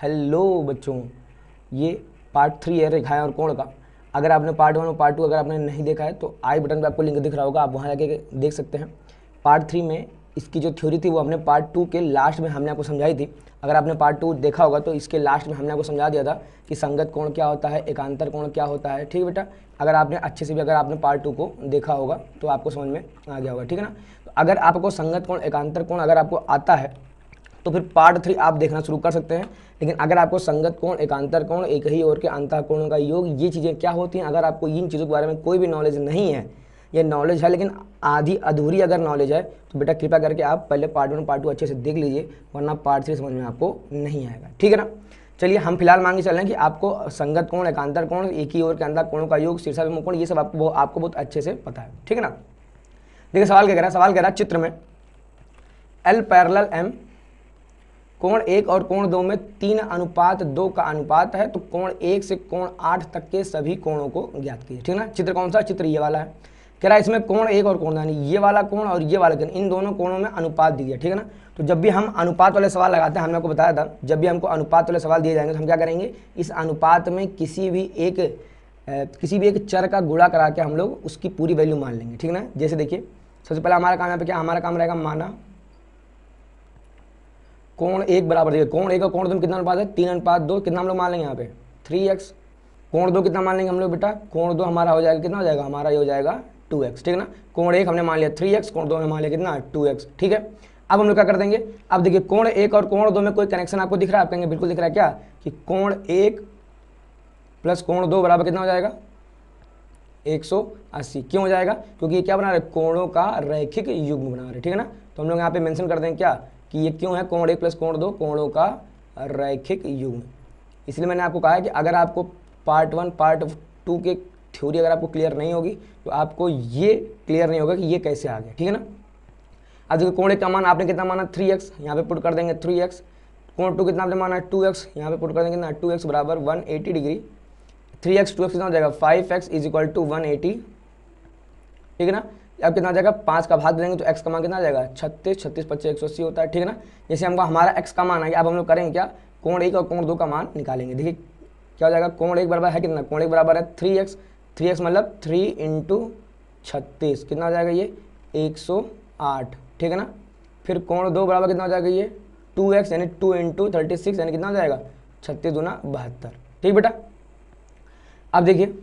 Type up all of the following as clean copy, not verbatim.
Hello बच्चों, ये part 3 है रेखाएं और कोण का। अगर आपने पार्ट 1 और पार्ट 2 अगर आपने नहीं देखा है तो आई बटन पे आपको लिंक दिख रहा होगा, आप वहाँ जाके देख सकते हैं। पार्ट 3 में इसकी जो थ्योरी थी वो हमने पार्ट 2 के लास्ट में हमने आपको समझाई थी। अगर आपने पार्ट 2 देखा होगा तो इसके लास्ट में हमने आपको समझा दिया था कि संगत कोण क्या होता है, एकांतर कोण क्या होता है। ठीक है बेटा, अगर आपने अच्छे से भी अगर आपने पार्ट 2 को देखा होगा तो आपको समझ में आ गया होगा। ठीक है ना। तो अगर आपको संगत कोण एकांतर कोण अगर आपको आता है तो फिर पार्ट 3 आप देखना शुरू कर सकते हैं। लेकिन अगर आपको संगत कोण, एकांतर कोण, एक ही ओर के अंतः कोणों का योग, ये चीज़ें क्या होती हैं, अगर आपको इन चीज़ों के बारे में कोई भी नॉलेज नहीं है, ये नॉलेज है लेकिन आधी अधूरी अगर नॉलेज है, तो बेटा कृपया करके आप पहले पार्ट 1 पार्ट 2 अच्छे से देख लीजिए, वरना पार्ट 3 समझ में आपको नहीं आएगा। ठीक है ना। चलिए हम फिलहाल मान के चल रहे हैं कि आपको संगत कोण, एकांतर कोण, एक ही ओर के अंतः कोणों का योग, शीर्षाभिमुख कोण, ये सब आपको बहुत अच्छे से पता है। ठीक है ना। देखिए सवाल क्या कह रहा है, सवाल कह रहा है चित्र में L पैरेलल M कोण 1 और कोण 2 में 3:2 का अनुपात है, तो कोण 1 से कोण 8 तक के सभी कोणों को ज्ञात कीजिए। ठीक है ना। चित्र कौन सा, चित्र ये वाला है। कह रहा है इसमें कोण 1 और कोण यानी ये वाला कोण और ये वाला कोण, इन दोनों कोणों में अनुपात दीजिए। ठीक है ना। तो जब भी हम अनुपात वाले सवाल लगाते हैं, हमने आपको बताया था, जब भी हमको अनुपात वाले सवाल दिए जाएंगे तो हम क्या करेंगे, इस अनुपात में किसी भी एक चर का गुणा करा के हम लोग उसकी पूरी वैल्यू मान लेंगे। ठीक है ना। जैसे देखिए सबसे पहले हमारा काम यहाँ पे क्या, हमारा काम रहेगा माना कोण 1 बराबर, देखिए कोण 1 और कोण 2 में कितना अनुपात है, 3:2। कितना हम लोग मान लेंगे यहाँ पे 3x। कोण 2 कितना मान लेंगे हम लोग बेटा, कोण 2 हमारा हो जाएगा, कितना हो जाएगा हमारा, ये हो जाएगा 2x। ठीक है ना। कोण 1 हमने मान लिया 3x, कोण 2 हमने मान लिया कितना 2x। ठीक है। अब हम लोग क्या कर देंगे, अब देखिए कोण 1 और कोण 2 में कोई कनेक्शन आपको दिख रहा है, आप कहेंगे बिल्कुल दिख रहा है क्या, कि कोण 1 प्लस कोण 2 बराबर कितना हो जाएगा 180। क्यों हो जाएगा, क्योंकि ये क्या बना रहे, कोणों का रैखिक युग्म बना रहे। ठीक है ना। तो हम लोग यहाँ पे मेंशन कर देंगे क्या, कि ये क्यों है, कोण 1 प्लस कोण 2 कोणों का रैखिक युग्म। इसलिए मैंने आपको कहा है कि अगर आपको पार्ट 1 पार्ट 2 के थ्योरी अगर आपको क्लियर नहीं होगी तो आपको ये क्लियर नहीं होगा कि ये कैसे आ गया। ठीक है ना। अब देखिए कोण 1 का मान आपने कितना माना 3x, यहाँ पे पुट कर देंगे 3x। कोण 2 कितना आपने माना 2x, यहाँ पे पुट कर देंगे कितना 2x बराबर 180 डिग्री। 3x 2x कितना हो जाएगा 5x इज इक्वल टू 180। ठीक है ना। अब कितना आ जाएगा, 5 का भाग देंगे तो x का मान कितना आ जाएगा 36, 36 25 180 होता है। ठीक है ना। जैसे हमको हमारा x का मान आ गया, अब हम लोग करेंगे क्या, कोण 1 और कोण 2 का मान निकालेंगे। देखिए क्या हो जाएगा, कोण 1 बराबर है कितना, कोण 1 बराबर है 3x, 3x मतलब 3 × 36 कितना हो जाएगा ये 108। ठीक है ना। फिर कोण 2 बराबर कितना हो जाएगा ये 2x यानी 2 × 36 यानी कितना हो जाएगा 36 दूना 72। ठीक बेटा। अब देखिए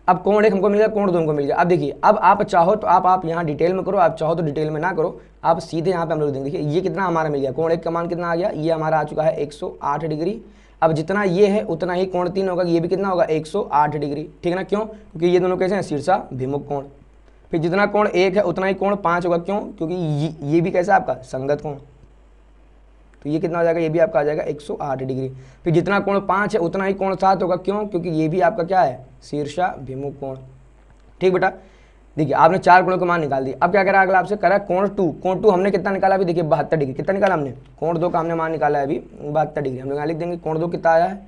अब कोण 1 हमको मिल गया, कोण 2 हमको मिल गया। अब देखिए अब आप चाहो तो आप यहाँ डिटेल में करो, आप चाहो तो डिटेल में ना करो, आप सीधे यहाँ पे हम लोग देंगे। देखिए ये कितना हमारा मिल गया, कोण 1 का मान कितना आ गया, ये हमारा आ चुका है 108 डिग्री। अब जितना ये है उतना ही कोण 3 होगा, ये भी कितना होगा 108 डिग्री। ठीक है ना। क्यों, क्योंकि ये दोनों कैसे हैं, शीर्षाभिमुख कोण। फिर जितना कोण 1 है उतना ही कोण 5 होगा, क्यों, क्योंकि ये भी कैसा आपका संगत कोण, तो ये कितना हो जाएगा, ये भी आपका आ जाएगा 108 डिग्री। फिर जितना कोण 5 है उतना ही कोण 7 होगा, क्यों, क्योंकि ये भी आपका क्या है शीर्षाभिमुख कोण। ठीक बेटा। देखिए आपने 4 कोणों का मान निकाल दिया। अब क्या करा अगला आपसे, करा कोण 2। कोण 2 हमने कितना निकाला अभी, देखिए 72 डिग्री। कितना निकाला हमने, कोण 2 का हमने मान निकाला है अभी 72 डिग्री। हम लोग यहाँ लिख देंगे कोण 2 कितना आया है,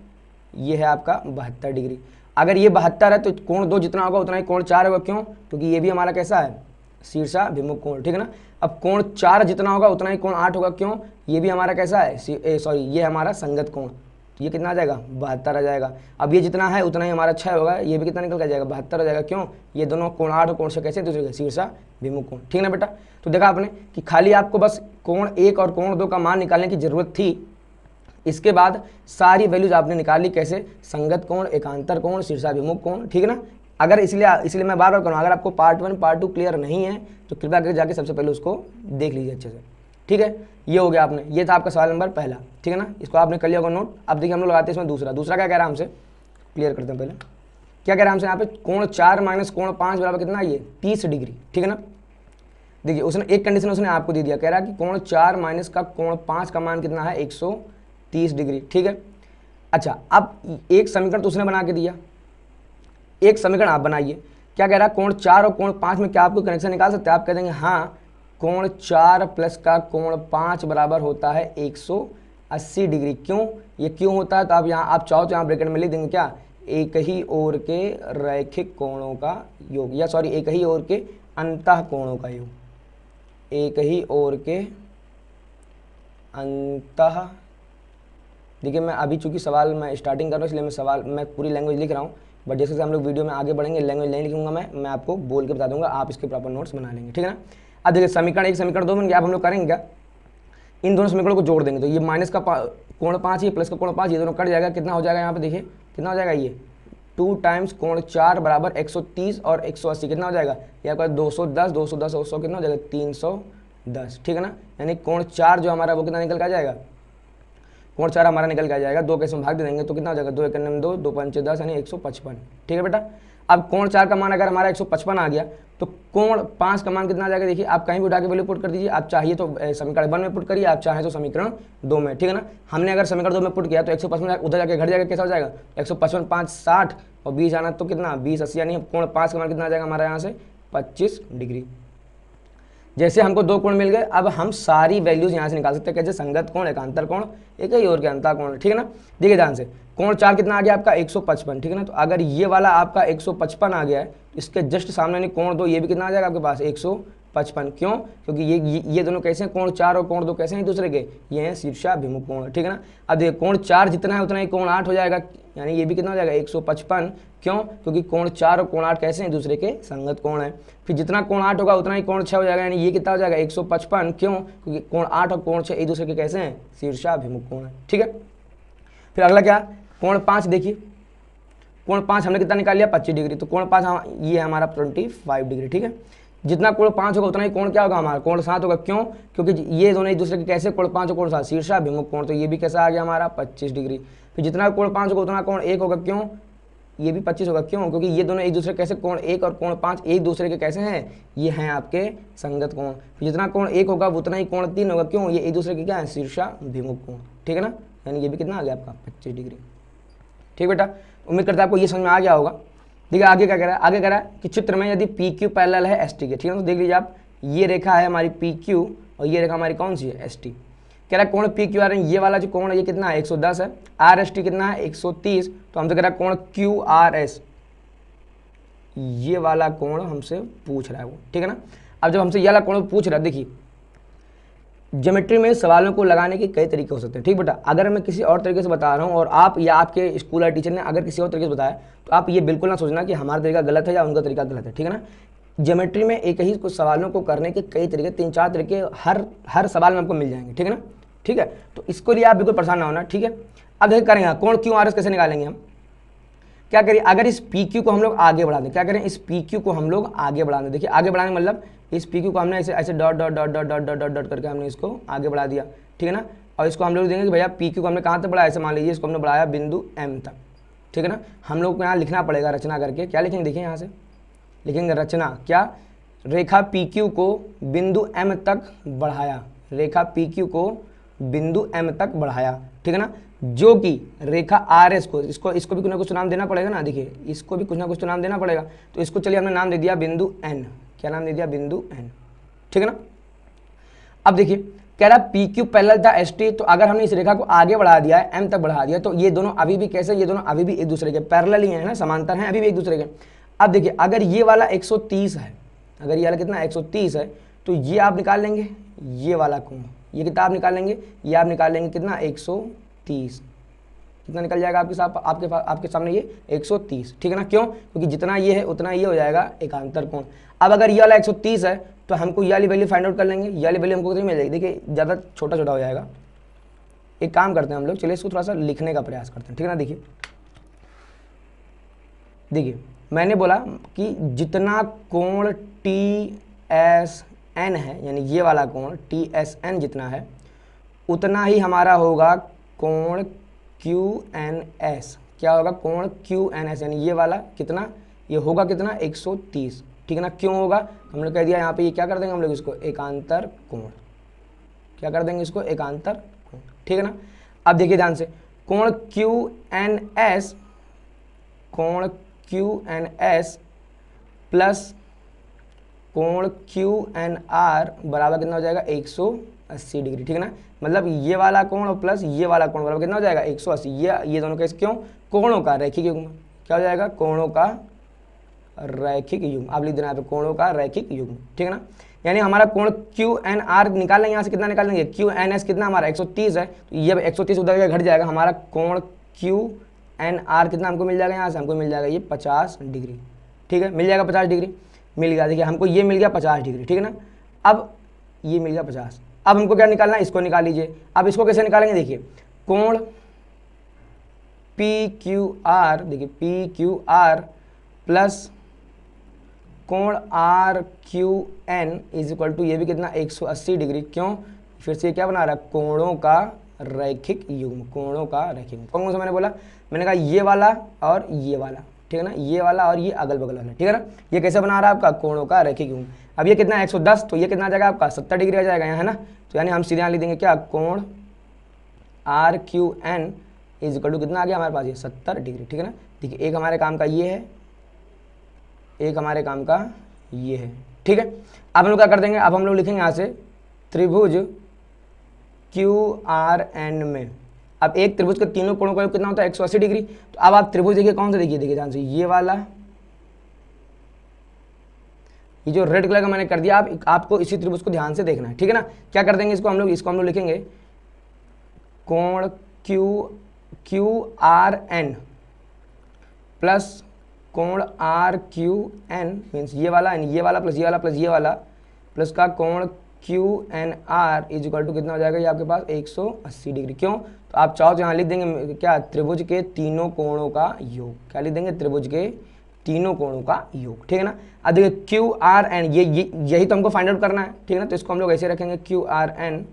ये है आपका 72 डिग्री। अगर ये 72 है तो कोण 2 जितना होगा उतना ही कोण 4 होगा, क्यों, क्योंकि ये भी हमारा कैसा है शीर्षाभिमुख कोण। ठीक है ना। अब कोण 4 जितना होगा उतना ही कोण 8 होगा, क्यों, ये भी हमारा कैसा है सॉरी ये हमारा संगत कोण, तो ये कितना आ जाएगा 72 आ जाएगा। अब ये जितना है उतना ही हमारा 6 होगा, ये भी कितना निकल कर जाएगा 72 आ जाएगा, क्यों, ये दोनों कोण 8 और कोण 6 कैसे दूसरे शीर्षाभिमुख कोण। ठीक है ना बेटा। तो देखा आपने कि खाली आपको बस कोण 1 और कोण 2 का मान निकालने की जरूरत थी, इसके बाद सारी वैल्यूज आपने निकाल ली, कैसे, संगत कोण, एकांतर कोण, शीर्षाभिमुख कोण। ठीक है ना। अगर इसलिए मैं बार बार करूँ, अगर आपको पार्ट 1 पार्ट 2 क्लियर नहीं है तो कृपया करके जाके सबसे पहले उसको देख लीजिए अच्छे से। ठीक है। ये हो गया आपने, ये था आपका सवाल नंबर पहला। ठीक है ना। इसको आपने कर लिया होगा नोट। अब देखिए हम लोग लगाते हैं इसमें दूसरा क्या कह रहा है हमसे, क्लियर करते हैं पहले। क्या कह रहा है हमसे यहाँ पे, कोण 4 माइनस कोण 5 बराबर कितना है, ये 30 डिग्री। ठीक है ना। देखिए उसने एक कंडीशन उसने आपको दे दिया, कह रहा है कि कोण 4 माइनस का कोण 5 का मान कितना है 130 डिग्री। ठीक है। अच्छा अब एक समीकरण तो उसने बना के दिया, एक समीकरण आप बनाइए। क्या कह रहा है, कोण 4 और कोण 5 में क्या आपको कनेक्शन निकाल सकते हैं, आप कह देंगे हाँ, कोण 4 प्लस का कोण 5 बराबर होता है 180 डिग्री। क्यों, ये क्यों होता है, तो आप यहाँ आप चाहो तो यहाँ ब्रैकेट में लिख देंगे क्या, एक ही ओर के रैखिक कोणों का योग, या सॉरी एक ही ओर के अंतः कोणों का योग, एक ही ओर के अंतः देखिए मैं अभी चूंकि सवाल मैं स्टार्टिंग कर रहा हूँ इसलिए मैं पूरी लैंग्वेज लिख रहा हूँ, बट जैसे जैसे हम लोग वीडियो में आगे बढ़ेंगे लैंग्वेज नहीं लिखूंगा मैं आपको बोल के बता दूंगा, आप इसके प्रॉपर नोट्स बना लेंगे, ठीक है ना। अब देखिए समीकरण 1 समीकरण 2 बन गया। अब हम लोग करेंगे क्या, इन दोनों समीकरणों को जोड़ देंगे। तो ये माइनस का कोण 5 ये प्लस का कोण 5, ये दोनों कट जाएगा, कितना हो जाएगा यहाँ पे देखिए कितना हो जाएगा, ये 2 टाइम्स कोण 4 बराबर 130 और 180 कितना हो जाएगा, ये आपका 210 210 और 100 कितना हो जाएगा 310, ठीक है ना। यानी कोण 4 जो हमारा वो कितना निकल के आ जाएगा, कोण 4 हमारा निकल के आ जाएगा, 2 कैसे भाग दे देंगे तो कितना हो जाएगा 2 1 2 2 5 10 यानी 155, ठीक है बेटा। अब कोण 4 का मान अगर हमारा 155 आ गया तो कोण 5 का मान कितना आ जाएगा, देखिए आप कहीं भी उठा के वैल्यू पुट कर दीजिए, आप चाहिए तो समीकरण 1 में पुट करिए, आप चाहें तो समीकरण 2 में, ठीक है ना। हमने अगर समीकरण 2 में पुट किया तो 155 उधर जाके घट जाएगा, कैसा हो जाएगा 155 5 60 और 20 आना तो कितना 20 80, यानी कोण 5 का मान कितना आ जाएगा हमारा यहाँ से 25 डिग्री। जैसे हमको 2 कोण मिल गए, अब हम सारी वैल्यूज यहाँ से निकाल सकते हैं, कैसे संगत कोण, एकांतर कोण, एक ही और के अंतर कोण, ठीक है ना। देखिए ध्यान से कोण 4 कितना आ गया आपका 155, ठीक है ना। तो अगर ये वाला आपका 155 आ गया है, इसके जस्ट सामने नहीं कोण 2 ये भी कितना आ जाएगा आपके पास 155, क्यों, क्योंकि ये दोनों कैसे हैं, कोण 4 और कोण 2 कैसे हैं दूसरे के, ये हैं शीर्षाभिमुख कोण, ठीक है ना। अब देखिए कोण 4 जितना है उतना ही कोण 8 हो जाएगा, यानी ये भी कितना हो जाएगा 155, क्यों, क्योंकि कोण 4 और कोण 8 कैसे हैं दूसरे के संगत कोण है। फिर जितना कोण 8 होगा उतना ही कोण 6 हो जाएगा, यानी ये कितना हो जाएगा 155, क्यों, क्योंकि कोण 8 और कोण 6 एक दूसरे के कैसे हैं शीर्षाभिमुख कोण है, ठीक है। फिर अगला क्या, कोण 5, देखिए कोण 5 हमने कितना निकाल लिया 25 डिग्री, तो कोण 5 ये है हमारा 25 डिग्री, ठीक है। जितना कोण 5 होगा उतना ही कोण क्या होगा हमारा कोण 7 होगा, क्यों, क्योंकि ये दोनों एक दूसरे के कैसे कोण 5 और कोण 7 शीर्षाभिमुख कोण, तो ये भी कैसा आ गया हमारा 25 डिग्री। फिर जितना कोण 5 होगा उतना कोण 1 होगा, क्यों, ये भी 25 होगा, क्यों, क्योंकि ये दोनों एक दूसरे कैसे कोण 1 और कोण 5 एक दूसरे के कैसे हैं, ये हैं आपके संगत कोण। फिर जितना कोण 1 होगा उतना ही कोण 3 होगा, क्यों, ये एक दूसरे के क्या है शीर्षाभिमुख कोण, ठीक है ना। यानी ये भी कितना आ गया आपका 25 डिग्री, ठीक बेटा। उम्मीद करता है आपको ये समझ में आ गया होगा। देखिए आगे क्या कह रहा है, आगे कह रहा है कि चित्र में यदि पी क्यू पैरेलल है एस टी के, ठीक है, तो देख लीजिए आप, ये रेखा है हमारी पी क्यू और ये रेखा हमारी कौन सी है एस टी। कह रहा है कोण पी क्यू आर, ये वाला जो कोण है ये कितना है 110 है, आर एस टी कितना है 130, तो हमसे कह रहा है कोण क्यू आर एस, ये वाला कोण हमसे पूछ रहा है वो, ठीक है ना। अब जब हमसे ये वाला कोण पूछ रहा है, देखिए ज्योमेट्री में सवालों को लगाने के कई तरीके हो सकते हैं, ठीक बेटा। अगर मैं किसी और तरीके से बता रहा हूँ और आप या आपके स्कूल या टीचर ने अगर किसी और तरीके से बताया तो आप ये बिल्कुल ना सोचना कि हमारा तरीका गलत है या उनका तरीका गलत है, ठीक है ना। ज्योमेट्री में एक ही कुछ सवालों को करने के कई तरीके 3-4 तरीके हर सवाल में आपको मिल जाएंगे, ठीक है ना, ठीक है। तो इसको लिए आप बिल्कुल परेशान ना होना, ठीक है। अब देखिए करेंगे कोण क्यू आर एस कैसे निकालेंगे हम, क्या करिए, अगर इस पी क्यू को हम लोग आगे बढ़ा दें, क्या करें, इस पी क्यू को हम लोग आगे बढ़ा दें। देखिए आगे बढ़ाने मतलब इस पी क्यू को हमने ऐसे ऐसे dot dot dot dot dot dot dot dot करके हमने इसको आगे बढ़ा दिया, ठीक है ना। और इसको हम लोग देंगे कि भैया पी क्यू को हमने कहाँ तक बढ़ाया, ऐसे मान लीजिए इसको हमने बढ़ाया बिंदु एम तक, ठीक है ना। हम लोग को यहाँ लिखना पड़ेगा रचना करके, क्या लिखेंगे देखिए यहाँ से लिखेंगे रचना, क्या, रेखा पी क्यू को बिंदु एम तक बढ़ाया, रेखा पी क्यू को बिंदु एम तक बढ़ाया, ठीक है ना, जो कि रेखा आर एस को, इसको भी कुछ ना कुछ नाम देना पड़ेगा ना, देखिए इसको भी कुछ ना कुछ तो नाम देना पड़ेगा, तो इसको चलिए हमने नाम दे दिया बिंदु एन, क्या नाम दे दिया बिंदु एन, ठीक है ना। अब देखिए कह रहा पी क्यू पैरेलल था एस टी, तो अगर हमने इस रेखा को आगे बढ़ा दिया है एम तक बढ़ा दिया तो ये दोनों अभी भी कैसे, ये दोनों अभी भी एक दूसरे के पैरेलल ही है ना, समांतर हैं अभी भी एक दूसरे के। अब देखिए अगर ये वाला 130 है, अगर ये वाला कितना 130 है, तो ये आप निकाल लेंगे, ये वाला कोण, ये कितना आप निकाल लेंगे, ये आप निकाल लेंगे कितना 130, कितना निकल जाएगा आपके सामने ये 130, ठीक है ना, क्यों, क्योंकि जितना ये है उतना ये हो जाएगा एकांतर कोण। अब अगर ये वाला 130 है तो हमको ये वाली वैल्यू फाइंड आउट कर लेंगे, ये वाली वैल्यू हमको कितनी मिल जाएगी, देखिए ज़्यादा छोटा छोटा हो जाएगा, एक काम करते हैं हम लोग, चलिए इसको थोड़ा सा लिखने का प्रयास करते हैं, ठीक है ना। देखिए मैंने बोला कि जितना कोण टी एस एन है, यानी ये वाला कोण टी एस एन जितना है उतना ही हमारा होगा कोण क्यू एन एस, क्या होगा कोण क्यू एन एस, यानी ये वाला कितना, ये होगा कितना 130, ठीक है ना। क्यों होगा, हम लोग कह दिया यहाँ पे ये क्या कर देंगे हम लोग इसको एकांतर कोण, क्या कर देंगे इसको एकांतर कोण, ठीक है ना। अब देखिए ध्यान से कोण क्यू एन एस, कोण क्यू एन एस प्लस कोण क्यू एन आर बराबर कितना हो जाएगा 180 डिग्री, ठीक है ना। मतलब ये वाला कोण और प्लस ये वाला कोण बराबर कितना हो जाएगा 180, ये दोनों कैसे, क्यों, कोणों का रैखिक युग्म, क्या हो जाएगा कोणों का रैखिक युग्म, आप लिख देना यहाँ पे कोणों का रैखिक युग्म, ठीक है ना। यानी हमारा कोण क्यू एन आर निकाल लेंगे, यहाँ से कितना निकाल लेंगे, क्यू एन एस कितना हमारा 130 है, तो ये 130 उधर घट जाएगा, हमारा कोण क्यू एन आर कितना हमको मिल जाएगा, यहाँ से हमको मिल जाएगा ये 50 डिग्री। ठीक है, मिल जाएगा 50 डिग्री, मिल गया। देखिए हमको ये मिल गया 50 डिग्री, ठीक है ना। अब ये मिल गया 50, अब हमको क्या निकालना है, इसको निकाल लीजिए। अब इसको कैसे निकालेंगे, देखिए कोण पी क्यू आर, देखिए पी क्यू आर प्लस कोण R Q N is equal to ये भी कितना 180 डिग्री। क्यों, फिर से क्या बना रहा है, कोणों का रैखिक युग्म, कोणों का रैखिक युग्म। कौन सा मैंने बोला, मैंने कहा ये वाला और ये वाला, ठीक है ना, ये वाला और ये अगल बगल वाला, ठीक है ना। ये कैसे बना रहा है आपका, कोणों का रैखिक युग्म। अब ये कितना 110, तो ये कितना आ जाएगा आपका 70 डिग्री आ जाएगा यहाँ, है ना। तो यानी हम सीधे यहाँ लिख देंगे क्या, कोण R Q N is equal to कितना आ गया हमारे पास, ये 70 डिग्री, ठीक है ना। देखिए एक हमारे काम का ये है, एक हमारे काम का ये है, ठीक है। अब हम लोग क्या कर देंगे, अब हम लोग लिखेंगे यहाँ से त्रिभुज क्यू आर एन में, अब एक त्रिभुज के तीनों कोणों का योग कितना होता है 180 डिग्री। तो अब आप त्रिभुज देखिए कौन सा, देखिए ध्यान से, ये वाला, ये जो रेड कलर का मैंने कर दिया, आपको इसी त्रिभुज को ध्यान से देखना है, ठीक है ना। क्या कर देंगे इसको हम लोग लिखेंगे कोण क्यू आर एन प्लस कोण आर क्यू एन मीन्स ये वाला एंड ये वाला प्लस ये वाला प्लस ये वाला प्लस का कोण Q N R is equal to कितना हो जाएगा, ये आपके पास 180 डिग्री। क्यों, तो आप चाहो तो यहाँ लिख देंगे क्या, त्रिभुज के तीनों कोणों का योग, क्या लिख देंगे, त्रिभुज के तीनों कोणों का योग, ठीक है ना। अब देखिए क्यू आर एन, यही तो हमको फाइंड आउट करना है, ठीक है ना। तो इसको हम लोग ऐसे रखेंगे Q R N,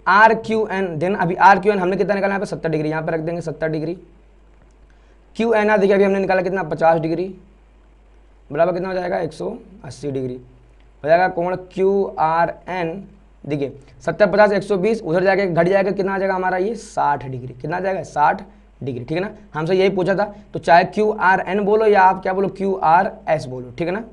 R Q N, then अभी आर क्यू एन हमने कितना निकाला यहाँ पे 70 डिग्री, यहाँ पे रख देंगे 70 डिग्री। क्यू एन आर देखिए अभी हमने निकाला कितना 50 डिग्री, बराबर कितना हो जाएगा 180 डिग्री हो जाएगा। कोण क्यू आर एन देखिए 70 50 120 उधर जाके घट जाएगा, कितना आ जाएगा हमारा ये 60 डिग्री, कितना आ जाएगा 60 डिग्री, ठीक है ना। हमसे यही पूछा था, तो चाहे क्यू आर एन बोलो या आप क्या बोलो क्यू आर एस बोलो, ठीक है ना।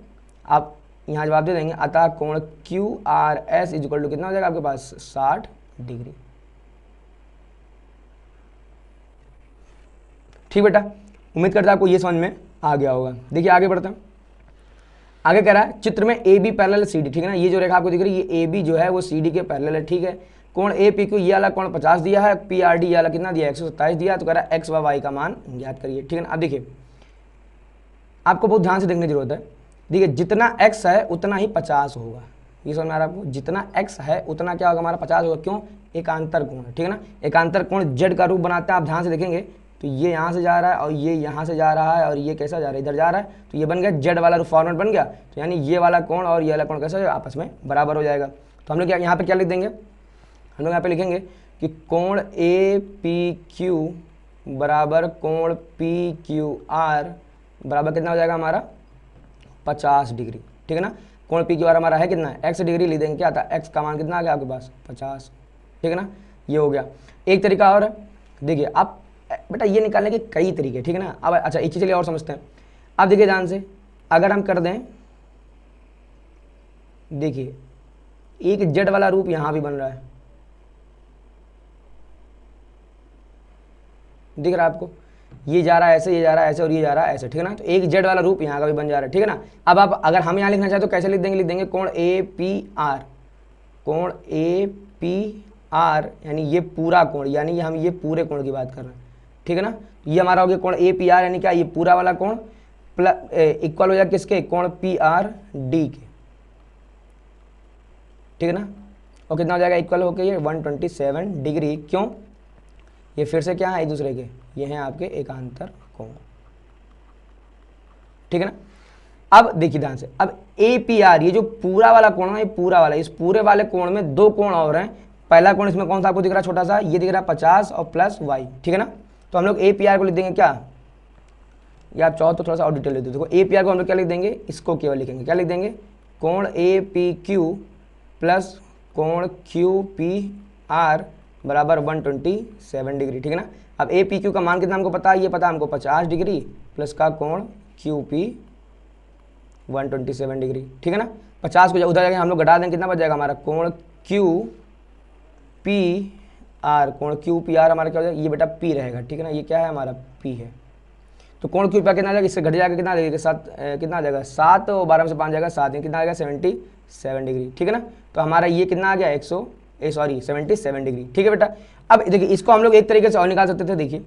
आप यहाँ जवाब दे देंगे, अतः कोण Q R S is equal to कितना हो जाएगा आपके पास 60 डिग्री। ठीक बेटा, उम्मीद करता है आपको ये समझ में आ गया होगा। देखिए आगे बढ़ते हैं, आगे कह रहा है चित्र में A B parallel C D, ठीक है ना। ये जो रेखा आपको दिख रही है ये ए बी जो है वो सी डी के पैरेलल है, ठीक है। कोण ए पी क्यू ये वाला कोण 50 दिया है, पी आर डी ये वाला कितना दिया है 127 दिया है, तो कह रहा है एक्स व वाई का मान ज्ञात करिए, ठीक है ना। अब देखिए आपको बहुत ध्यान से देखने की जरूरत है, देखिए जितना एक्स है उतना ही 50 होगा, ये समझ में आ रहा है आपको, जितना एक्स है उतना क्या होगा हमारा 50 होगा। क्यों, एकांतर कोण है, ठीक है ना। एकांतर कोण जेड का रूप बनाते हैं, आप ध्यान से देखेंगे तो ये यहाँ से जा रहा है और ये यहाँ से जा रहा है और ये कैसा जा रहा है, इधर जा रहा है, तो ये बन गया जेड वाला फॉर्मेट बन गया। तो यानी ये वाला कोण और ये वाला कोण कैसा आपस में बराबर हो जाएगा। तो हम लोग यहाँ पे क्या लिख देंगे, हम लोग यहाँ पे लिखेंगे कि कोण ए पी क्यू बराबर कोण पी क्यू आर बराबर कितना हो जाएगा हमारा 50 डिग्री, ठीक है ना। कोण पी क्यू आर हमारा है कितना, x डिग्री लिख देंगे, क्या था x का मान कितना आ गया आपके पास 50, ठीक है ना। ये हो गया। एक तरीका और है, देखिए आप बेटा ये निकालने के कई तरीके, ठीक है ना। अब अच्छा एक चीज चलिए और समझते हैं। अब देखिए ध्यान से, अगर हम कर दें, देखिए एक जेड वाला रूप यहां भी बन रहा है, दिख रहा है आपको, ये जा रहा है ऐसे, ये जा रहा है ऐसे और ये जा रहा है ऐसे, ठीक है ना। तो एक जेड वाला रूप यहाँ का भी बन जा रहा है, ठीक है ना। अब आप अगर हम यहाँ लिखना चाहे तो कैसे लिख देंगे कोण ए पी आर, कोण ए पी आर यानी ये पूरा कोण, यानी हम ये पूरे कोण की बात कर रहे हैं, ठीक है ना। ये हमारा हो गया कोण ए पी आर यानी क्या, ये पूरा वाला कोण प्लस इक्वल हो जाएगा किसके, कोण पी आर डी के, ठीक है ना। और कितना हो जाएगा इक्वल होके ये 127 डिग्री। क्यों, ये फिर से क्या है एक दूसरे के, ये हैं आपके एकांतर कोण, ठीक है ना। अब देखिए ध्यान से, अब ए पी आर ये जो पूरा वाला कोण है, ये पूरा वाला, इस पूरे वाले कोण में दो कोण और हैं। पहला कोण इसमें कौन सा आपको दिख रहा है, छोटा सा, ये दिख रहा है 50 और प्लस वाई, ठीक है ना। तो हम लोग ए पी आर को लिख देंगे क्या, या आप चाहो तो थोड़ा सा और डिटेल दे दो। देखो ए पी आर को हम लोग क्या लिख देंगे, इसको केवल लिखेंगे, क्या लिख देंगे, कोण ए पी क्यू प्लस कोण क्यू पी आर बराबर 127 डिग्री, ठीक है ना। अब ए पी क्यू का मान कितना हमको पता है, ये पता हमको 50 डिग्री प्लस का कोण क्यू पी 127 डिग्री, ठीक है ना। 50 को उधर जाके हम लोग घटा देंगे, कितना बच जाएगा हमारा, कोण क्यू पी आर, कोण क्यू पी आर हमारा क्या हो जाएगा, ये बेटा पी रहेगा, ठीक है ना। ये क्या है हमारा पी है, तो कोण क्यू पी कितना आ जाएगा, इससे घट जाएगा कितना आ जाएगा, 7 कितना आ जाएगा 7 और 12 में से 5 जाएगा 7, कितना आ जाएगा 7 डिग्री, ठीक है ना। तो हमारा ये कितना आ गया 77 डिग्री, ठीक है बेटा। अब देखिए इसको हम लोग एक तरीके से और निकाल सकते थे, देखिए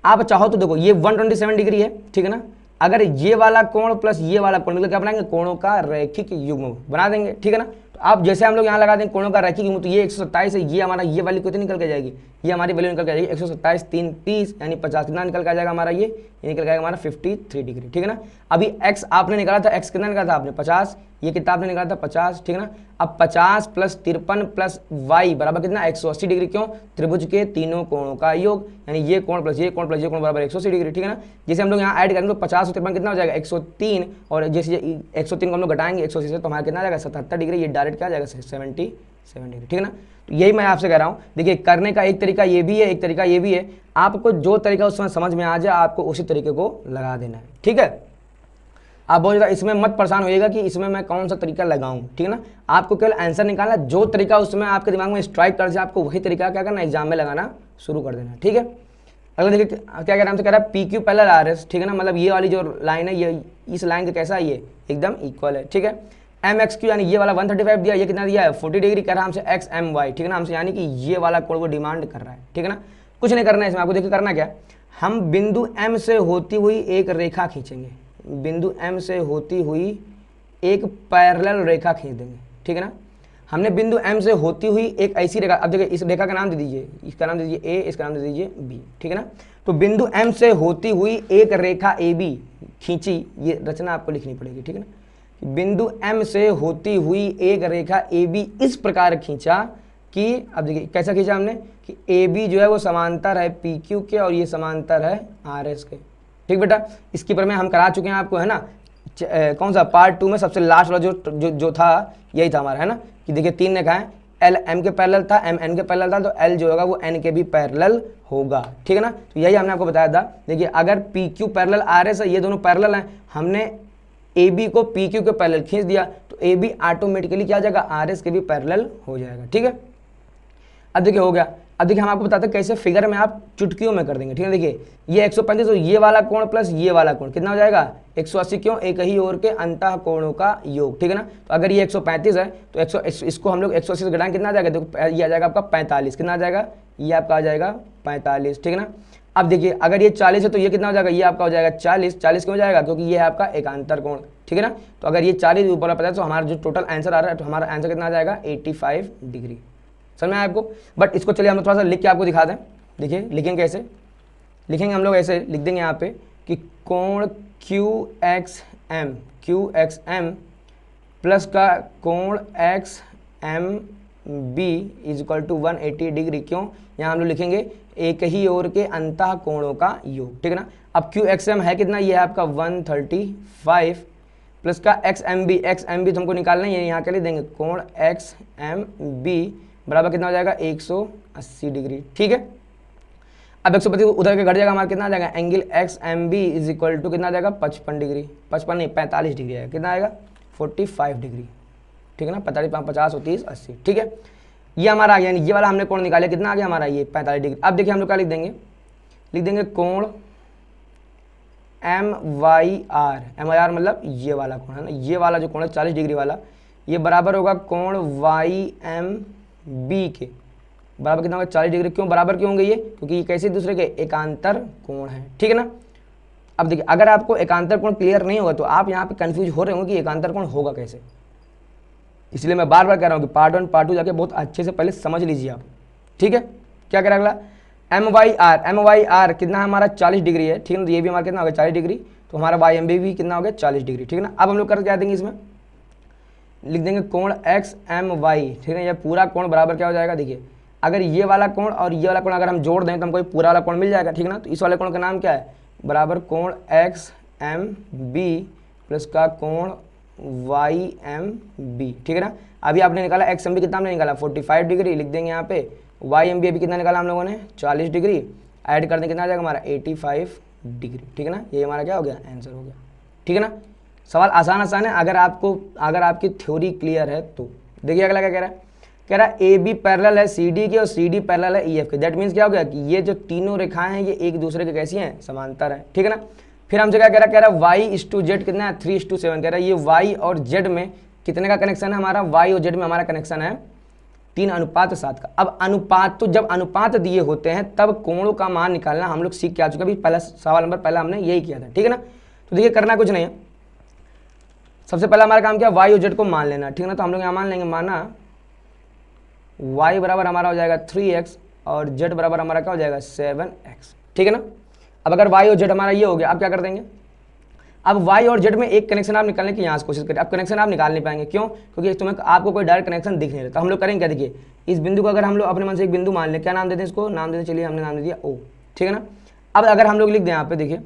आप चाहो तो देखो ये 127 डिग्री है, ठीक है ना। अगर ये वाला कोण प्लस ये वाला कोण मतलब क्या बनाएंगे, कोणों का रैखिक युग्म बना देंगे, ठीक है ना। तो आप जैसे हम लोग यहाँ लगा देंगे कोणों का रैखिक युग्म, तो ये 127 है, ये हमारा ये वाली कितनी निकल के जाएगी, ये हमारी वैल्यू निकल के जाएगी 127 3 30 यानी 50, कितना निकल के आ जाएगा हमारा, ये निकल जाएगा हमारा 53 डिग्री, ठीक है ना। अभी x आपने निकाला था, x कितना निकाला था आपने 50, ये कितना आपने निकाला था 50, ठीक है ना। अब 50 प्लस 53 प्लस y बराबर कितना 180 डिग्री, क्यों, त्रिभुज के तीनों कोणों का योग, यानी ये कोण प्लस ये कोण प्लस ये कोण बराबर 180 डिग्री, ठीक है ना। जैसे हम लोग यहाँ ऐड करेंगे तो 50 और 53 कितना हो जाएगा 103, और जैसे 103 को हम लोग घटाएंगे 180 से तो हमारा कितना आ जाएगा 77 डिग्री, ये डायरेक्ट क्या आ जाएगा 77 डिग्री, ठीक है ना। तो यही मैं आपसे कह रहा हूँ, देखिए करने का एक तरीका ये भी है, एक तरीका ये भी है, आपको जो तरीका उस समय समझ में आ जाए आपको उसी तरीके को लगा देना है, ठीक है। आप बहुत ज़्यादा इसमें मत परेशान होइएगा कि इसमें मैं कौन सा तरीका लगाऊं, ठीक है ना। आपको केवल आंसर निकालना, जो तरीका उसमें आपके दिमाग में स्ट्राइक कर जाए आपको वही तरीका क्या करना, एग्जाम में लगाना शुरू कर देना, ठीक है। अगला देखिए क्या कह रहा है, हमसे कह रहा है PQ पैरेलल RS, ठीक है ना। मतलब ये वाली जो लाइन है ये इस लाइन का कैसा है, ये एकदम इक्वल है, ठीक है। MXQ यानी ये वाला 135 दिया, ये कितना दिया है 40 डिग्री, कह रहा है हमसे XMY, ठीक है ना, हमसे यानी कि ये वाला कोण को डिमांड कर रहा है, ठीक है ना। कुछ नहीं करना है इसमें, आपको देखिए करना क्या, हम बिंदु M से होती हुई एक रेखा खींचेंगे, बिंदु M से होती हुई एक पैरेलल रेखा खींच देंगे, ठीक है ना। हमने बिंदु M से होती हुई एक ऐसी रेखा, अब देखिए इस रेखा का नाम दे दीजिए, इसका नाम दे दीजिए A, इसका नाम दे दीजिए B, ठीक है ना। तो बिंदु M से होती हुई एक रेखा AB खींची, ये रचना आपको लिखनी पड़ेगी, ठीक है ना। बिंदु M से होती हुई एक रेखा AB इस प्रकार खींचा कि, अब देखिए कैसा खींचा हमने कि AB जो है वो समांतर है PQ के और ये समांतर है RS के, ठीक बेटा। इसकी पर में हम करा चुके हैं आपको, है ना। कौन सा पार्ट 2 में सबसे लास्ट वाला जो था यही था हमारा, है ना, कि देखिए 3 ने कहा है L M के पैरेलल था, M N के पैरेलल था, तो L जो होगा वो N के भी पैरेलल होगा, ठीक है ना। तो यही हमने आपको बताया था। देखिए अगर PQ पैरेलल RS है, ये दोनों पैरेलल हैं, हमने AB को PQ के पैरेलल खींच दिया तो AB ऑटोमेटिकली क्या हो जाएगा, RS के भी पैरेलल हो जाएगा, ठीक है। अब देखिए हो गया। अब देखिए हम आपको बताते हैं कैसे फिगर में आप चुटकियों में कर देंगे, ठीक है। देखिए ये 135, तो ये वाला कोण प्लस ये वाला कोण कितना हो जाएगा 180, क्यों, एक ही ओर के अंतः कोणों का योग, ठीक है ना। तो अगर ये 135 है तो इसको हम लोग 180 से घटाएं, कितना आ जाएगा, देखो ये आ जाएगा आपका 45, कितना आ जाएगा, ये आपका आ जाएगा 45, ठीक है ना। अब देखिए अगर ये 40 है तो ये कितना हो जाएगा, ये आपका हो जाएगा 40 क्यों हो जाएगा, क्योंकि ये है आपका एकांतर कोण, ठीक है ना। तो अगर ये 40 ऊपर 50 तो हमारा जो टोटल आंसर आ रहा है, तो हमारा आंसर कितना आ जाएगा 85 डिग्री, समझ में आया आपको। बट इसको चलिए हम लोग थोड़ा सा लिख के आपको दिखा दें। देखिए लिखेंगे कैसे, लिखेंगे हम लोग ऐसे लिख देंगे यहाँ पे कि कोण QXM प्लस का कोण XMB is equal to 180 degree, क्यों, यहाँ हम लोग लिखेंगे एक ही ओर के अंतः कोणों का योग, ठीक है ना। अब QXM है कितना, ये है आपका 135 प्लस का XMB तुमको निकालना है, ये यहाँ के लिए देंगे कोण XMB बराबर कितना हो जाएगा 180 डिग्री, ठीक है। अब 125 उधर के घट जाएगा, हमारा कितना आ जाएगा, angle XMB is equal to कितना आ जाएगा 55 डिग्री, 55 नहीं 45 डिग्री आएगा, कितना आएगा 45 डिग्री, ठीक है ना। 45 50 और 30 80, ठीक है। ये हमारा यानी ये वाला हमने कोण निकाले, कितना आ गया हमारा ये 45 डिग्री। अब देखिए हम लोग क्या लिख देंगे कोण MYR मतलब ये वाला कोण है ना, ये वाला जो कोण है 40 डिग्री वाला, ये बराबर होगा कोण YMB के बराबर कितना होगा 40 डिग्री, क्यों बराबर क्यों होंगे ये, क्योंकि ये कैसे दूसरे के एकांतर कोण है, ठीक है ना। अब देखिए अगर आपको एकांतर कोण क्लियर नहीं होगा तो आप यहाँ पे कंफ्यूज हो रहे होंगे कि एकांतर कोण होगा कैसे, इसलिए मैं बार बार कह रहा हूँ कि पार्ट 1 पार्ट 2 जाके बहुत अच्छे से पहले समझ लीजिए आप, ठीक है। क्या करें अगला, MYR कितना हमारा 40 डिग्री है, ठीक है ना। तो ये भी हमारा कितना होगा 40 डिग्री, तो हमारा YMB भी कितना हो गया 40 डिग्री, ठीक है ना। अब हम लोग कर क्या देंगे, इसमें लिख देंगे कोण XMY, ठीक है। ये पूरा कोण बराबर क्या हो जाएगा, देखिए अगर ये वाला कोण और ये वाला कोण अगर हम जोड़ दें तो हमको पूरा वाला कोण मिल जाएगा, ठीक है ना। तो इस वाले कोण का नाम क्या है, बराबर कोण XMB प्लस का कोण YMB, ठीक है ना। अभी आपने निकाला XMB कितना हमने निकाला 45 डिग्री, लिख देंगे यहाँ पे। YMB अभी कितना निकाला हम लोगों ने 40 डिग्री, ऐड कर दें कितना आ जाएगा हमारा 85 डिग्री, ठीक है ना। ये हमारा क्या हो गया, आंसर हो गया, ठीक है ना। सवाल आसान है अगर आपकी थ्योरी क्लियर है तो। देखिए अगला क्या कह रहा है AB पैरेलल है CD के और CD पैरेलल है EF के। दैट मीन्स क्या हो गया कि ये जो तीनों रेखाएं हैं ये एक दूसरे के कैसी हैं, समांतर है, ठीक है ना। फिर हमसे क्या कह रहा है y/z कितना है 3:7 कह रहा है। ये y और z में कितने का कनेक्शन है हमारा, y और z में हमारा कनेक्शन है 3:7 का। अब अनुपात, तो जब अनुपात दिए होते हैं तब कोणों का मान निकालना हम लोग सीख के आ चुके हैं। अभी पहला सवाल नंबर पहला हमने यही किया था, ठीक है ना। तो देखिए करना कुछ नहीं है, सबसे पहला हमारा काम क्या, y और z को मान लेना, ठीक है ना। तो हम लोग यहाँ मान लेंगे, माना y बराबर हमारा हो जाएगा 3x और z बराबर हमारा क्या हो जाएगा 7x, ठीक है ना। अब अगर y और z हमारा ये हो गया, अब क्या कर देंगे, अब y और z में एक कनेक्शन आप निकालने की यहाँ से कोशिश करें। अब कनेक्शन आप निकाल नहीं पाएंगे, क्यों, क्योंकि तुम्हें आपको कोई डायरेक्ट कनेक्शन दिख नहीं रहा। तो हम लोग करेंगे क्या, देखिए इस बिंदु को अगर हम लोग अपने मन से एक बिंदु मान लें, क्या नाम देते हैं इसको, नाम देते, चलिए हमने नाम दे दिया O, ठीक है ना। अब अगर हम लोग लिख दें यहाँ पे, देखिए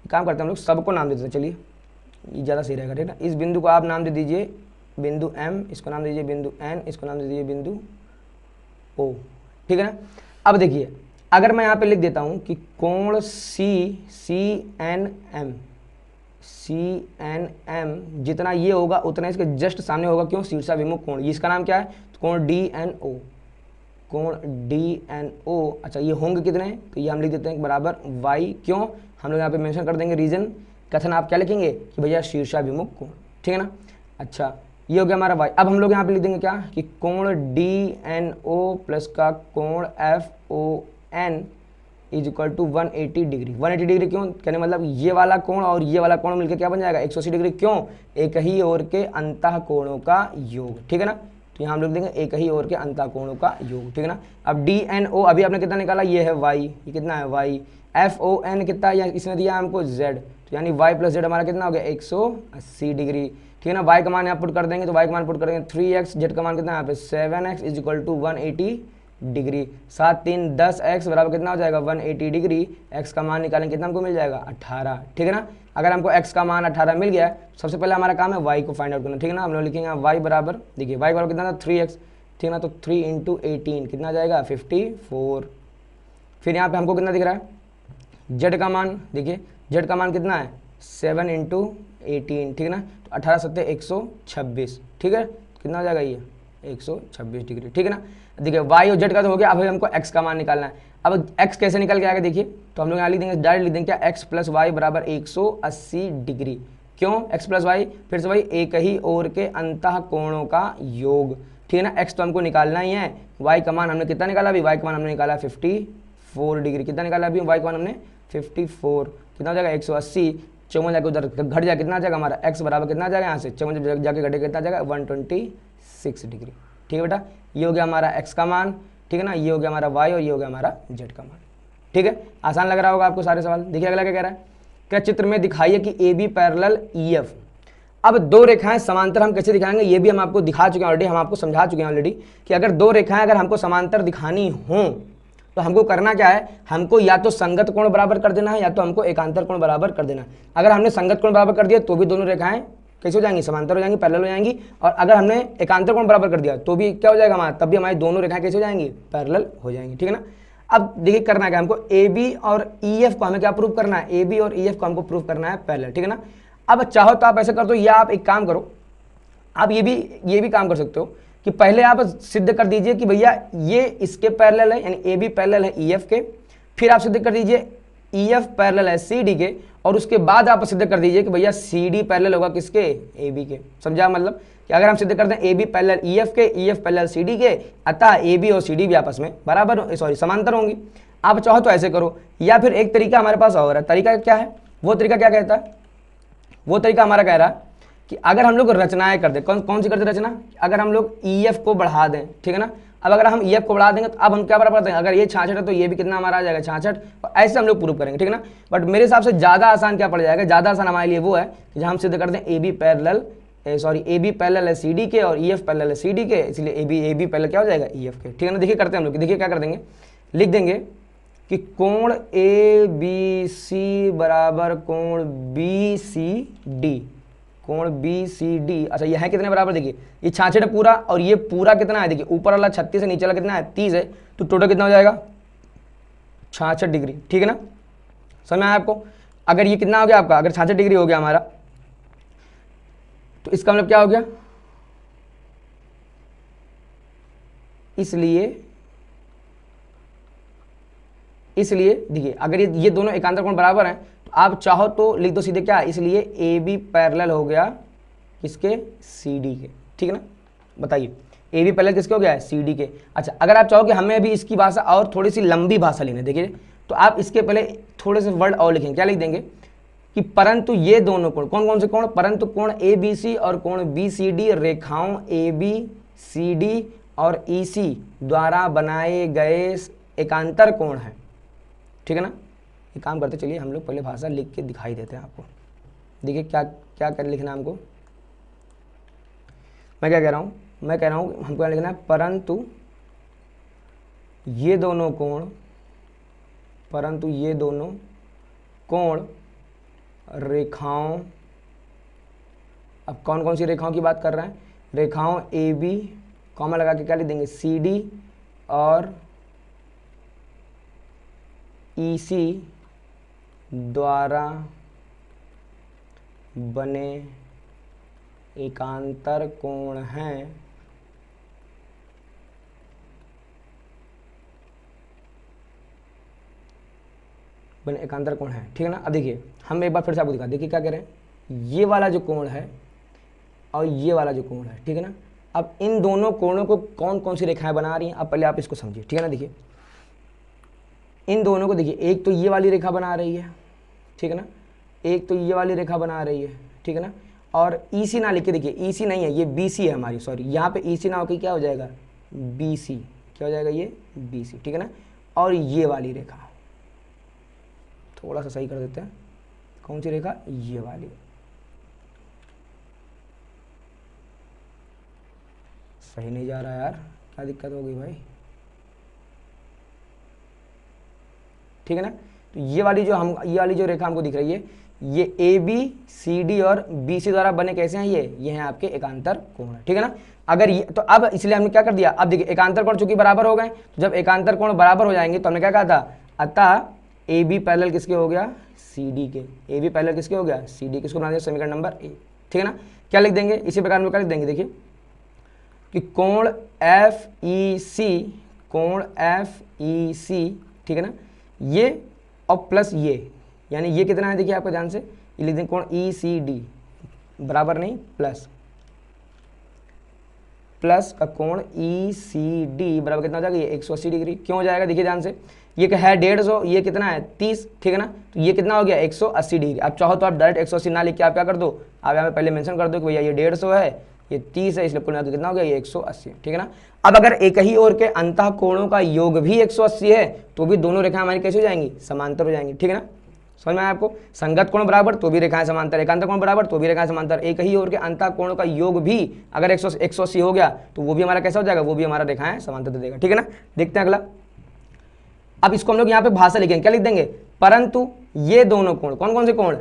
काम करते हैं हम लोग सबको नाम देते हैं, चलिए ये ज़्यादा सही रहेगा, ठीक है ना। इस बिंदु को आप नाम दे दीजिए बिंदु M, इसको नाम दे दीजिए बिंदु N, इसको नाम दे दीजिए बिंदु O, ठीक है ना। अब देखिए अगर मैं यहाँ पे लिख देता हूँ कि कोण CNM जितना ये होगा उतना इसके जस्ट सामने होगा, क्यों, शीर्षाभिमुख कोण, इसका नाम क्या है, कोण DNO, कोण DNO। अच्छा ये होंगे कितने, तो ये हम लिख देते हैं बराबर y, क्यों, हम लोग यहाँ पे मेंशन कर देंगे रीजन, कथन आप क्या लिखेंगे कि भैया शीर्षाभिमुख कोण, ठीक है ना। अच्छा ये हो गया हमारा y। अब हम लोग यहाँ पे लिख देंगे क्या कि कोण DNO प्लस का कोण FON is equal to 180 degree. 180 degree क्यों, कहने मतलब ये वाला कोण और ये वाला कोण मिलकर क्या बन जाएगा 180 डिग्री, क्यों, एक ही ओर के अंतः कोणों का योग, ठीक है ना। तो यहाँ हम लोग देंगे एक ही ओर के अंतः कोणों का योग, ठीक है ना। अब DNO अभी आपने कितना निकाला, ये है y, ये कितना है y, FON कितना है, इसने दिया हमको z, तो यानी y प्लस z हमारा कितना हो गया 180 डिग्री, ठीक है ना। y का मान यहाँ पुट कर देंगे, तो y का मान पुट कर देंगे 3x, z का मान कितना है यहाँ पे 7x is equal to 180 degree, 7 3 10x बराबर कितना हो जाएगा 180 डिग्री। x का मान निकालेंगे कितना हमको मिल जाएगा 18, ठीक है ना। अगर हमको x का मान 18 मिल गया, सबसे पहले हमारा काम है y को फाइंड आउट करना, ठीक है ना। हम लोग लिखेंगे y बराबर, देखिए y बराबर कितना था 3x, ठीक है ना। तो 3 × 18 कितना आ जाएगा 54। फिर यहाँ पे हमको कितना दिख रहा है z का मान, देखिए z का मान कितना है 7 × 18, ठीक है ना। तो 18 7 126, ठीक है, कितना हो जाएगा ये 126 डिग्री, ठीक है ना। देखिए y और z का तो हो गया, अब हमको x का मान निकालना है। अब x कैसे निकल के आएगा, देखिए तो हम लोग यहाँ लिख देंगे, डायरेक्ट लिख देंगे क्या, x प्लस वाई बराबर 180 डिग्री, क्यों, x प्लस वाई, फिर से भाई एक ही ओर के अंतः कोणों का योग, ठीक है ना। x तो हमको निकालना ही है, y का मान हमने कितना निकाला अभी, y का मान हमने निकाला 54 डिग्री, कितना निकाला अभी y का मान हमने 54, कितना हो जाएगा 180, 54 जाके उधर घट जाए कितना आ जाएगा हमारा x बराबर कितना आ जाएगा यहाँ से 54 जाके घटे कितना आ जाएगा 126 डिग्री, ठीक है बेटा। ये हो गया हमारा x का मान, ठीक है ना, ये हो गया हमारा y और ये हो गया हमारा z का मान, ठीक है। आसान लग रहा होगा आपको सारे सवाल। देखिए अगला क्या कह रहा है, क्या चित्र में दिखाइए कि AB पैरेलल EF। अब दो रेखाएं समांतर हम कैसे दिखाएंगे, ये भी हम आपको दिखा चुके हैं ऑलरेडी, हम आपको समझा चुके हैं ऑलरेडी कि अगर दो रेखाएं अगर हमको समांतर दिखानी हों तो हमको करना क्या है, हमको या तो संगत कोण बराबर कर देना है या तो हमको एकांतर कोण बराबर कर देना है। अगर हमने संगत कोण बराबर कर दिया तो भी दोनों रेखाएं कैसे हो जाएंगी, समांतर हो जाएंगी, पैरेलल हो जाएंगी। और अगर हमने एकांतर कोण बराबर कर दिया तो भी क्या हो जाएगा हमारा, तब भी हमारी दोनों रेखाएं कैसे हो जाएंगी, पैरेलल हो जाएंगी, ठीक है ना। अब देखिए करना क्या हमको, AB और EF को हमें क्या प्रूव करना है, AB और EF को हमको प्रूव करना है पैरेलल, ठीक है ना। अब चाहो तो आप ऐसा कर दो, या आप एक काम करो, आप ये भी काम कर सकते हो कि पहले आप सिद्ध कर दीजिए कि भैया ये इसके पैरेलल है, यानी AB पैरेलल है EF के, फिर आप सिद्ध कर दीजिए EF पैरेलल है CD के, और उसके बाद आप सिद्ध कर दीजिए कि भैया CD पैरेलल होगा किसके, AB के। समझा, मतलब कि अगर हम सिद्ध करते हैं AB पैरेलल EF के, EF पैरेलल CD के, अतः AB और CD भी आपस में बराबर समांतर होंगी। आप चाहो तो ऐसे करो, या फिर एक तरीका हमारे पास और है। तरीका क्या है, वो तरीका क्या कहता है, वो तरीका हमारा कह रहा है कि अगर हम लोग रचनाएं कर दें, कौन सी करते रचना, अगर हम लोग EF को बढ़ा दें, ठीक है ना। अब अगर हम EF को बढ़ा देंगे तो अब हम क्या बराबर करते हैं, अगर ये 66 है तो ये भी कितना हमारा आ जाएगा 66, और ऐसे हम लोग प्रूव करेंगे, ठीक है ना। बट मेरे हिसाब से ज़्यादा आसान क्या पड़ जाएगा, ज़्यादा आसान हमारे लिए वो है कि जहाँ हम सिद्ध करते हैं AB पैरेलल है CD के और EF पैरेलल है CD के, इसलिए AB पैरेलल क्या हो जाएगा EF के, ठीक है ना। देखिए करते हैं हम लोग, देखिए क्या कर देंगे, लिख देंगे कि कोण ABC बराबर कोण BCD, कोण BCD। अच्छा ये है कितने बराबर, देखिए ये 66 है पूरा, और ये पूरा कितना है, देखिए ऊपर वाला 36 है, नीचे वाला कितना है 30 है, तो टोटल कितना हो जाएगा 66 डिग्री, ठीक है ना। समझ में आया आपको। अगर ये कितना हो गया आपका, अगर 66 डिग्री हो गया हमारा, तो इसका मतलब क्या हो गया, इसलिए इसलिए देखिए अगर ये दोनों एकांतर कोण बराबर हैं तो आप चाहो तो लिख दो सीधे क्या, इसलिए ए बी पैरेलल हो गया किसके, सी डी के। ठीक है ना, बताइए ए बी पैरेलल किसके हो गया है, सी डी के। अच्छा अगर आप चाहो कि हमें अभी इसकी भाषा और थोड़ी सी लंबी भाषा लेने, देखिए तो आप इसके पहले थोड़े से वर्ड और लिखेंगे, क्या लिख देंगे कि परंतु ये दोनों कोण, कौन कौन से कोण, परंतु कोण ए बी सी और कोण बी सी डी रेखाओं ए बी सी डी और ई सी द्वारा बनाए गए एकांतर कोण है। ठीक है ना, ये काम करते चलिए हम लोग पहले भाषा लिख के दिखाई देते हैं आपको। देखिए क्या क्या कर लिखना है हमको, मैं क्या कह रहा हूँ, मैं कह रहा हूँ हमको क्या लिखना है, परंतु ये दोनों कोण, परंतु ये दोनों कोण रेखाओं, अब कौन कौन सी रेखाओं की बात कर रहे हैं, रेखाओं ए बी कॉमा लगा के क्या लिख देंगे, सी डी और ई सी द्वारा बने एकांतर कोण हैं। बने एकांतर कोण है। ठीक है ना, अब देखिए हम एक बार फिर से आपको दिखा, देखिए क्या कह रहे हैं, ये वाला जो कोण है और ये वाला जो कोण है, ठीक है ना, अब इन दोनों कोणों को कौन कौन सी रेखाएं बना रही हैं, अब पहले आप इसको समझिए। ठीक है ना, देखिए इन दोनों को देखिए, एक तो ये वाली रेखा बना रही है, ठीक है ना, एक तो ये वाली रेखा बना रही है, ठीक है ना, और ई सी ना लिखे, देखिए ई सी नहीं है, ये बी सी है हमारी, सॉरी यहाँ पे ई सी ना होकर क्या हो जाएगा, बी सी, क्या हो जाएगा ये बी सी। ठीक है ना, और ये वाली रेखा थोड़ा सा सही कर देते हैं, कौन सी रेखा, ये वाली, सही नहीं जा रहा यार, क्या दिक्कत हो गई भाई। ठीक है ना, तो ये वाली जो रेखा हमको दिख रही है, ये ए बी सी डी और बी सी द्वारा बने कैसे हैं, ये हैं आपके एकांतर कोण। ठीक है ना, अगर ये तो अब इसलिए हमने क्या कर दिया, अब देखिए एकांतर कोण चूंकि बराबर हो गए, तो जब एकांतर कोण बराबर हो जाएंगे तो हमने क्या कहा था, अतः ए बी पैरेलल किसके हो गया, सी डी के, ए बी पैरेलल किसके हो गया, सी डी, किसको बना दिया, समीकरण नंबर ए। ठीक है ना, क्या लिख देंगे, इसी प्रकार में क्या लिख देंगे, देखिए कि कोण एफ ई सी, कोण एफ ई सी, ठीक है ना, ये और प्लस ये, यानी ये कितना है, देखिए आपको ध्यान से ये लिख देंगे, कोण ई सी डी बराबर नहीं प्लस का कोण ई सी डी बराबर कितना हो जाएगा, ये 180 डिग्री। क्यों हो जाएगा, देखिए ध्यान से, ये है 150, ये कितना है 30, ठीक है ना, तो ये कितना हो गया 180 डिग्री। आप चाहो तो आप डायरेक्ट 180 ना लिख के आप क्या कर दो, आप यहाँ पे पहले मेंशन कर दो कि भैया ये 150 है, ये 30 है, इसलिए कुल मिलाकर कितना हो गया, ये 180। ठीक है ना, अब अगर एक ही ओर के अंतः कोणों का योग भी 180 है तो भी दोनों रेखाएं हमारी कैसे हो जाएंगी, समांतर हो जाएंगी। ठीक है ना, समझ में आया आपको, संगत कोण बराबर तो भी रेखाएं समांतर, एकांतर कोण बराबर तो भी रेखाएं समांतर, एक ही ओर के अंतः कोणों का योग भी अगर 180 हो गया तो वो भी हमारा कैसा हो जाएगा, वो भी हमारा रेखाएं समांतर दे देगा। ठीक है ना, देखते हैं अगला। अब इसको हम लोग यहाँ पे भाषा लिखेंगे, क्या लिख देंगे, परंतु ये दोनों कोण, कौन कौन से कोण,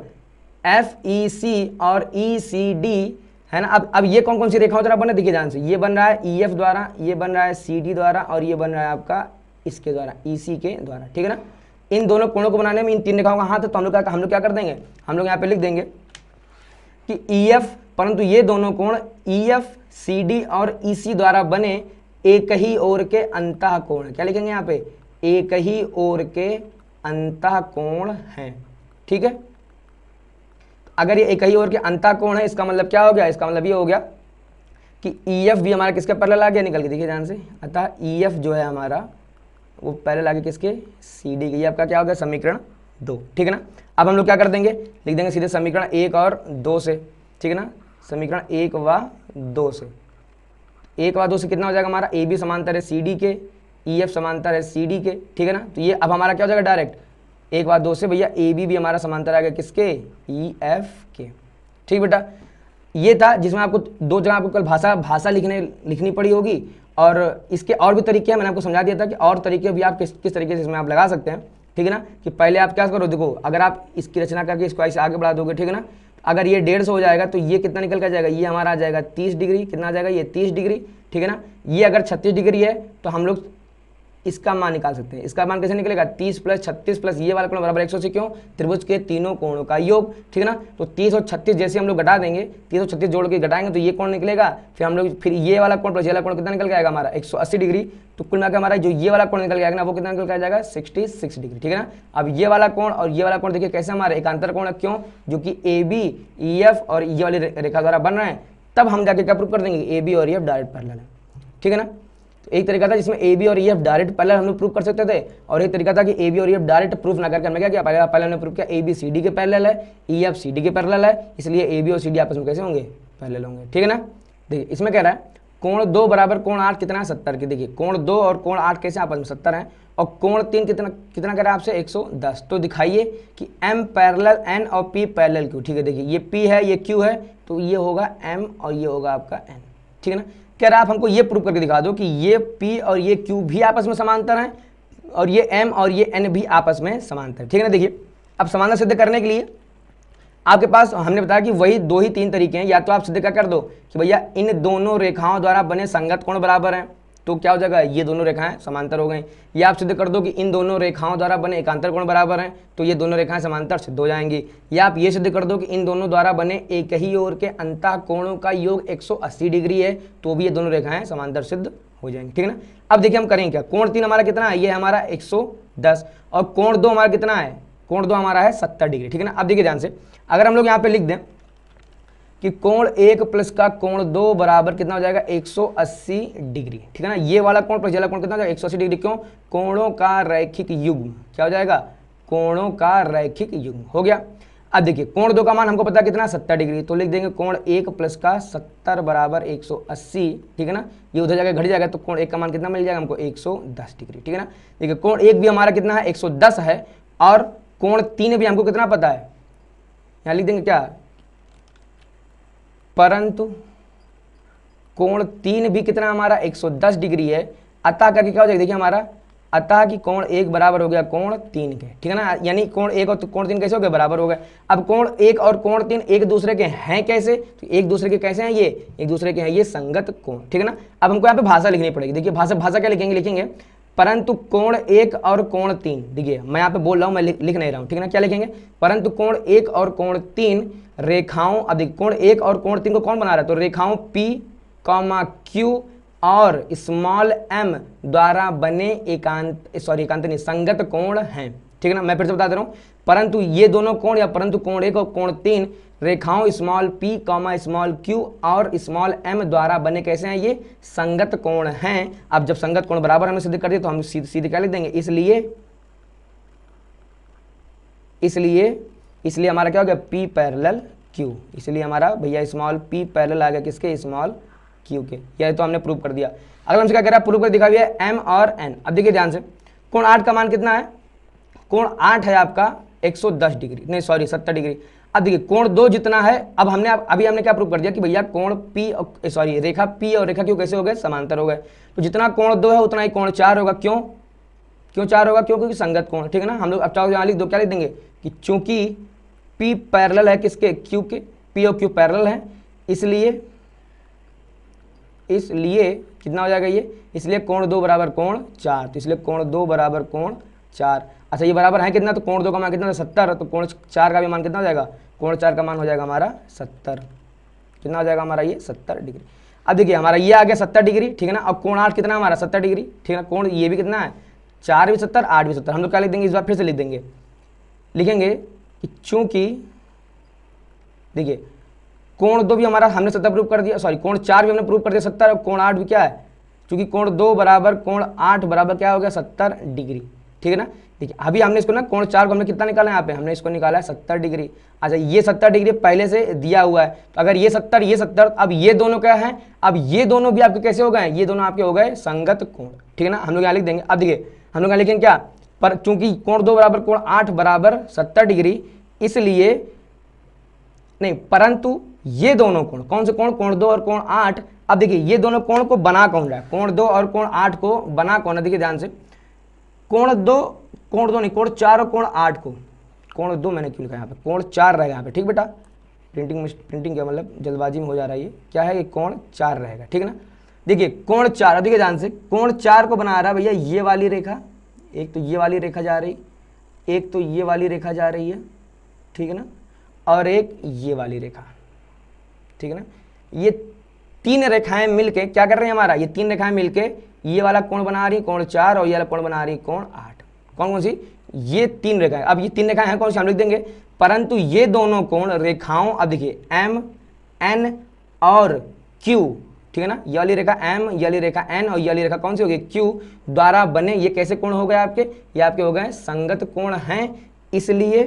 एफ ई सी और ई सी डी, है ना। अब ये कौन कौन सी रेखाओं द्वारा बना, देखिए ध्यान से, ये बन रहा है ई एफ द्वारा, ये बन रहा है सी डी द्वारा, और ये बन रहा है आपका इसके द्वारा, ई सी के द्वारा। ठीक है ना, इन दोनों कोणों को बनाने में इन तीन रेखाओं का हाथ है, तो हम लोग क्या कर देंगे, हम लोग यहाँ पे लिख देंगे कि ई एफ, परंतु ये दोनों कोण ई एफ सी डी और ई सी द्वारा बने एक ही ओर के अंतः कोण, क्या लिखेंगे यहाँ पे, एक ही ओर के अंतः कोण हैं। ठीक है, अगर ये एक ही ओर के अंतः कोण है, इसका मतलब क्या हो गया, इसका मतलब ये हो गया कि ई एफ भी हमारा किसके पैरेलल आ गया, निकल के देखिए ध्यान से, अतः ई एफ जो है हमारा वो पैरेलल आ गया किसके, सी डी के। ये आपका क्या हो गया, समीकरण 2। ठीक है ना, अब हम लोग क्या कर देंगे, लिख देंगे सीधे समीकरण 1 और 2 से। ठीक है ना, समीकरण 1 व 2 से, 1 व 2 से कितना हो जाएगा हमारा, ए बी समांतर है सी डी के, ई एफ समांतर है सी डी के। ठीक है ना, तो ये अब हमारा क्या हो जाएगा, डायरेक्ट 1 व 2 से भैया ए बी भी हमारा समांतर आ गया किसके, ई एफ के। ठीक बेटा, ये था जिसमें आपको दो जगह आपको कल भाषा लिखनी पड़ी होगी, और इसके और भी तरीके हैं, मैंने आपको समझा दिया था कि और तरीके भी आप किस तरीके से इसमें आप लगा सकते हैं। ठीक है ना, कि पहले आप क्या करो, देखो अगर आप इसकी रचना करके इसको ऐसे आगे बढ़ा दोगे, ठीक है ना, अगर ये 150 हो जाएगा तो ये कितना निकल कर जाएगा, ये हमारा आ जाएगा 30 डिग्री, कितना आ जाएगा ये 30 डिग्री। ठीक है ना, ये अगर 36 डिग्री है तो हम लोग इसका मान निकाल सकते हैं। इसका मान कैसे निकलेगा, 30 प्लस 36 प्लस ये वाला कोण बराबर 180। क्यों, त्रिभुज के तीनों कोणों का योग, ठीक है ना। तो 30 और 36 जैसे हम लोग घटा देंगे, 30 और 36 जोड़ के घटाएंगे तो ये कोण निकलेगा। फिर हम लोग फिर ये वाला कोण प्लस ये वाला कोण कितना निकल के आएगा हमारा 180 डिग्री। तो कुल मिलाकर हमारा जो ये वाला कोण निकल के आएगा ना वो कितना निकल के आ जाएगा 66 डिग्री, ठीक है ना। अब ये वाला कोण और ये वाला कोण देखिए कैसे हमारा एकांतर कोण है। क्यों, जो कि AB EF और ये वाली रेखा द्वारा बन रहे हैं, तब हम जाके क्या प्रूव कर देंगे, AB और EF डायरेक्ट पैरेलल है, ठीक है ना। तो एक तरीका था जिसमें AB और EF डायरेक्ट पैरेलल हम लोग प्रूव कर सकते थे, और एक तरीका था कि AB और EF डायरेक्ट प्रूफ ना करके हमने क्या किया, पहले हमने प्रूव किया AB CD के पैरेलल है, EF CD के पैरेलल है, इसलिए AB और CD आपस में कैसे होंगे, पैरेलल होंगे, ठीक है ना। देखिए इसमें कह रहा है कोण 2 बराबर कोण 8 कितना है 70 की। देखिए कोण 2 और कोण 8 कैसे आपस में 70 है, और कोण 3 कितना कितना कह रहा है आपसे 110। तो दिखाइए कि M पैरेलल N और P पैरेलल Q, ठीक है। देखिए ये P है ये Q है, तो ये होगा M और ये होगा आपका N, ठीक है ना। कह रहा है आप हमको ये प्रूव करके दिखा दो कि ये P और ये Q भी आपस में समांतर हैं, और ये M और ये N भी आपस में समांतर है, ठीक है ना। देखिए अब समानता सिद्ध करने के लिए आपके पास हमने बताया कि वही 2 ही 3 तरीके हैं। या तो आप सीधे क्या कर दो कि भैया इन दोनों रेखाओं द्वारा बने संगत कोण बराबर हैं, तो क्या हो जाएगा, ये दोनों रेखाएं समांतर हो गई। या आप सिद्ध कर दो कि इन दोनों रेखाओं द्वारा बने एकांतर कोण बराबर हैं, तो ये दोनों रेखाएं समांतर सिद्ध हो जाएंगी। या आप ये सिद्ध कर दो कि इन दोनों द्वारा बने एक ही ओर के अंतः कोणों का योग 180 डिग्री है, तो भी ये दोनों रेखाएं समांतर सिद्ध हो जाएंगी, ठीक है ना। अब देखिए हम करेंगे क्या, कोण 3 हमारा कितना है, ये हमारा 110, और कोण 2 हमारा कितना है, कोण 2 हमारा है 70 डिग्री, ठीक है ना। अब देखिए ध्यान से, अगर हम लोग यहाँ पे लिख दें कि कोण 1 प्लस का कोण 2 बराबर कितना हो जाएगा 180 डिग्री, ठीक है ना। ये वाला कोण प्लस ये वाला कोण कितना हो जाएगा 180 डिग्री। क्यों, कोणों का रैखिक युग्म, क्या हो जाएगा, कोणों का रैखिक युग्म हो गया। अब देखिए कोण 2 का मान हमको पता है कितना 70 डिग्री, तो लिख देंगे कोण 1 प्लस का 70 बराबर 180, ठीक है ना। ये उधर जाकर घट जाएगा, तो कोण 1 का मान कितना मिल जाएगा हमको 110 डिग्री, ठीक है ना। देखिए कोण 1 भी हमारा कितना है 110 है, और कोण 3 भी हमको कितना पता है, यहाँ लिख देंगे क्या, परंतु कोण 3 भी कितना हमारा 110 डिग्री है। अतः करके क्या हो जाएगा, देखिए हमारा अतः कि कोण 1 बराबर हो गया कोण 3 के, ठीक है ना। यानी कोण 1 और कोण 3 कैसे हो गए, बराबर हो गए। अब कोण 1 और कोण 3 एक दूसरे के हैं कैसे, तो एक दूसरे के कैसे हैं, ये एक दूसरे के हैं ये संगत कोण, ठीक है ना। अब हमको यहाँ पे भाषा लिखनी पड़ेगी। देखिए भाषा क्या लिखेंगे, परंतु कोण 1 और कोण 3, देखिए मैं यहाँ पे बोल रहा हूँ, मैं लिख नहीं रहा हूँ, ठीक है ना। क्या लिखेंगे, परंतु कोण 1 और कोण 3 रेखाओं, अब देखिए कोण 1 और कोण 3 को कौन बना रहा है, तो रेखाओं P, Q और स्मॉल m द्वारा बने एकांत नहीं संगत कोण हैं, ठीक है ना। मैं फिर से बता दे रहा हूँ, परंतु ये दोनों कोण या परंतु कोण 1 और कोण 3 रेखाओं स्मॉल p, स्मॉल q और स्मॉल m द्वारा बने कैसे हैं, ये संगत कोण हैं। अब जब संगत कोण बराबर हमने सिद्ध कर दिया, तो हम सीधे क्या लिख देंगे, इसलिए हमारा क्या हो गया p पैरेलल q, इसलिए हमारा भैया स्मॉल p पैरेलल आ गया किसके, स्मॉल q के। यह तो हमने प्रूव कर दिया। अगर हमसे क्या कह रहा है, प्रूव कर दिखा दिया m और n। अब देखिए ध्यान से, कोण 8 का मान कितना है, कोण 8 है आपका 110 डिग्री, नहीं सॉरी 70 डिग्री। अब देखिए कोण 2 जितना है, अब अभी हमने क्या प्रूव कर दिया कि भैया कोण रेखा P और रेखा Q कैसे हो गए, समांतर हो गए। तो जितना कोण 2 है उतना ही कोण 4 होगा। क्यों 4 होगा, क्योंकि संगत कोण, ठीक है ना। हम लोग अब चाहो यहाँ लिख दो, क्या लिख देंगे कि चूंकि P पैरेलल है किसके, Q के, P और Q पैरेलल है, इसलिए कितना हो जाएगा ये, इसलिए कोण 2 बराबर कोण 4, तो इसलिए कोण 2 बराबर कोण 4। अच्छा ये बराबर है कितना, तो कोण 2 का मान कितना है 70, तो कोण 4 का भी मान कितना हो जाएगा, कोण 4 का मान हो जाएगा हमारा 70, कितना हो जाएगा हमारा ये 70 डिग्री। अब देखिए हमारा ये आ गया 70 डिग्री, ठीक है ना। अब कोण 8 कितना हमारा 70 डिग्री, ठीक है ना। कोण ये भी कितना है, 4 भी 70, 8 भी 70। हम लोग क्या लिख देंगे, इस बार फिर से लिखेंगे कि चूंकि देखिए कोण 2 भी हमारा हमने 70 प्रूव कर दिया, सॉरी कोण 4 भी हमने प्रूव कर दिया 70, और कोण 8 भी क्या है, चूंकि कोण 2 बराबर कोण 8 बराबर क्या हो गया 70 डिग्री, ठीक है ना। देखिए अभी हमने इसको ना कोण 4 को हमने कितना निकाला है, यहाँ पे हमने इसको निकाला है 70 डिग्री। अच्छा ये 70 डिग्री पहले से दिया हुआ है, तो अगर ये 70, अब ये दोनों क्या है, अब ये दोनों भी आपके कैसे हो गए, ये दोनों आपके हो गए संगत कोण, ठीक है ना। हम लोग यहाँ लिख देंगे। अब देखिए हम लोग यहाँ लिखेंगे क्या, पर चूंकि कोण 2 बराबर कोण 8 बराबर 70 डिग्री, इसलिए नहीं परंतु ये दोनों कोण, कौन से कोण, कोण 2 और कोण 8। अब देखिए ये दोनों कोण को बना कौन रहा है, कोण 2 और कोण 8 को बना कौन है, देखिए ध्यान से, कोण 2 नहीं, कोण 4 और कोण 8 को, कोण 2 मैंने क्यों लिखा यहाँ पे, कोण 4 रहेगा यहाँ पे, ठीक बेटा, प्रिंटिंग क्या मतलब जल्दबाजी में हो जा रहा है, ये क्या है, ये कोण 4 रहेगा, ठीक है ना। देखिए कोण 4, देखिए ध्यान से, कोण 4 को बना रहा है भैया ये वाली रेखा, एक तो ये वाली रेखा जा रही, एक तो ये वाली रेखा जा रही है, ठीक है ना, और एक ये वाली रेखा, ठीक है ना। ये 3 रेखाएं मिलके क्या कर रही हैं हमारा, ये 3 रेखाएं मिलके ये वाला कोण बना रही कोण 4 और ये वाला कोण बना रही कोण 8। कौन कौन सी, ये 3 रेखाएं। अब ये 3 रेखाएं हैं कौन सी, हम लिख देंगे, परंतु ये दोनों कोण रेखाओं, अब देखिए M N और Q, ठीक है ना, ये वाली रेखा M, ये वाली रेखा N और ये वाली रेखा कौन सी होगी Q द्वारा बने, ये कैसे कोण हो गए आपके, ये आपके हो गए संगत कोण हैं, इसलिए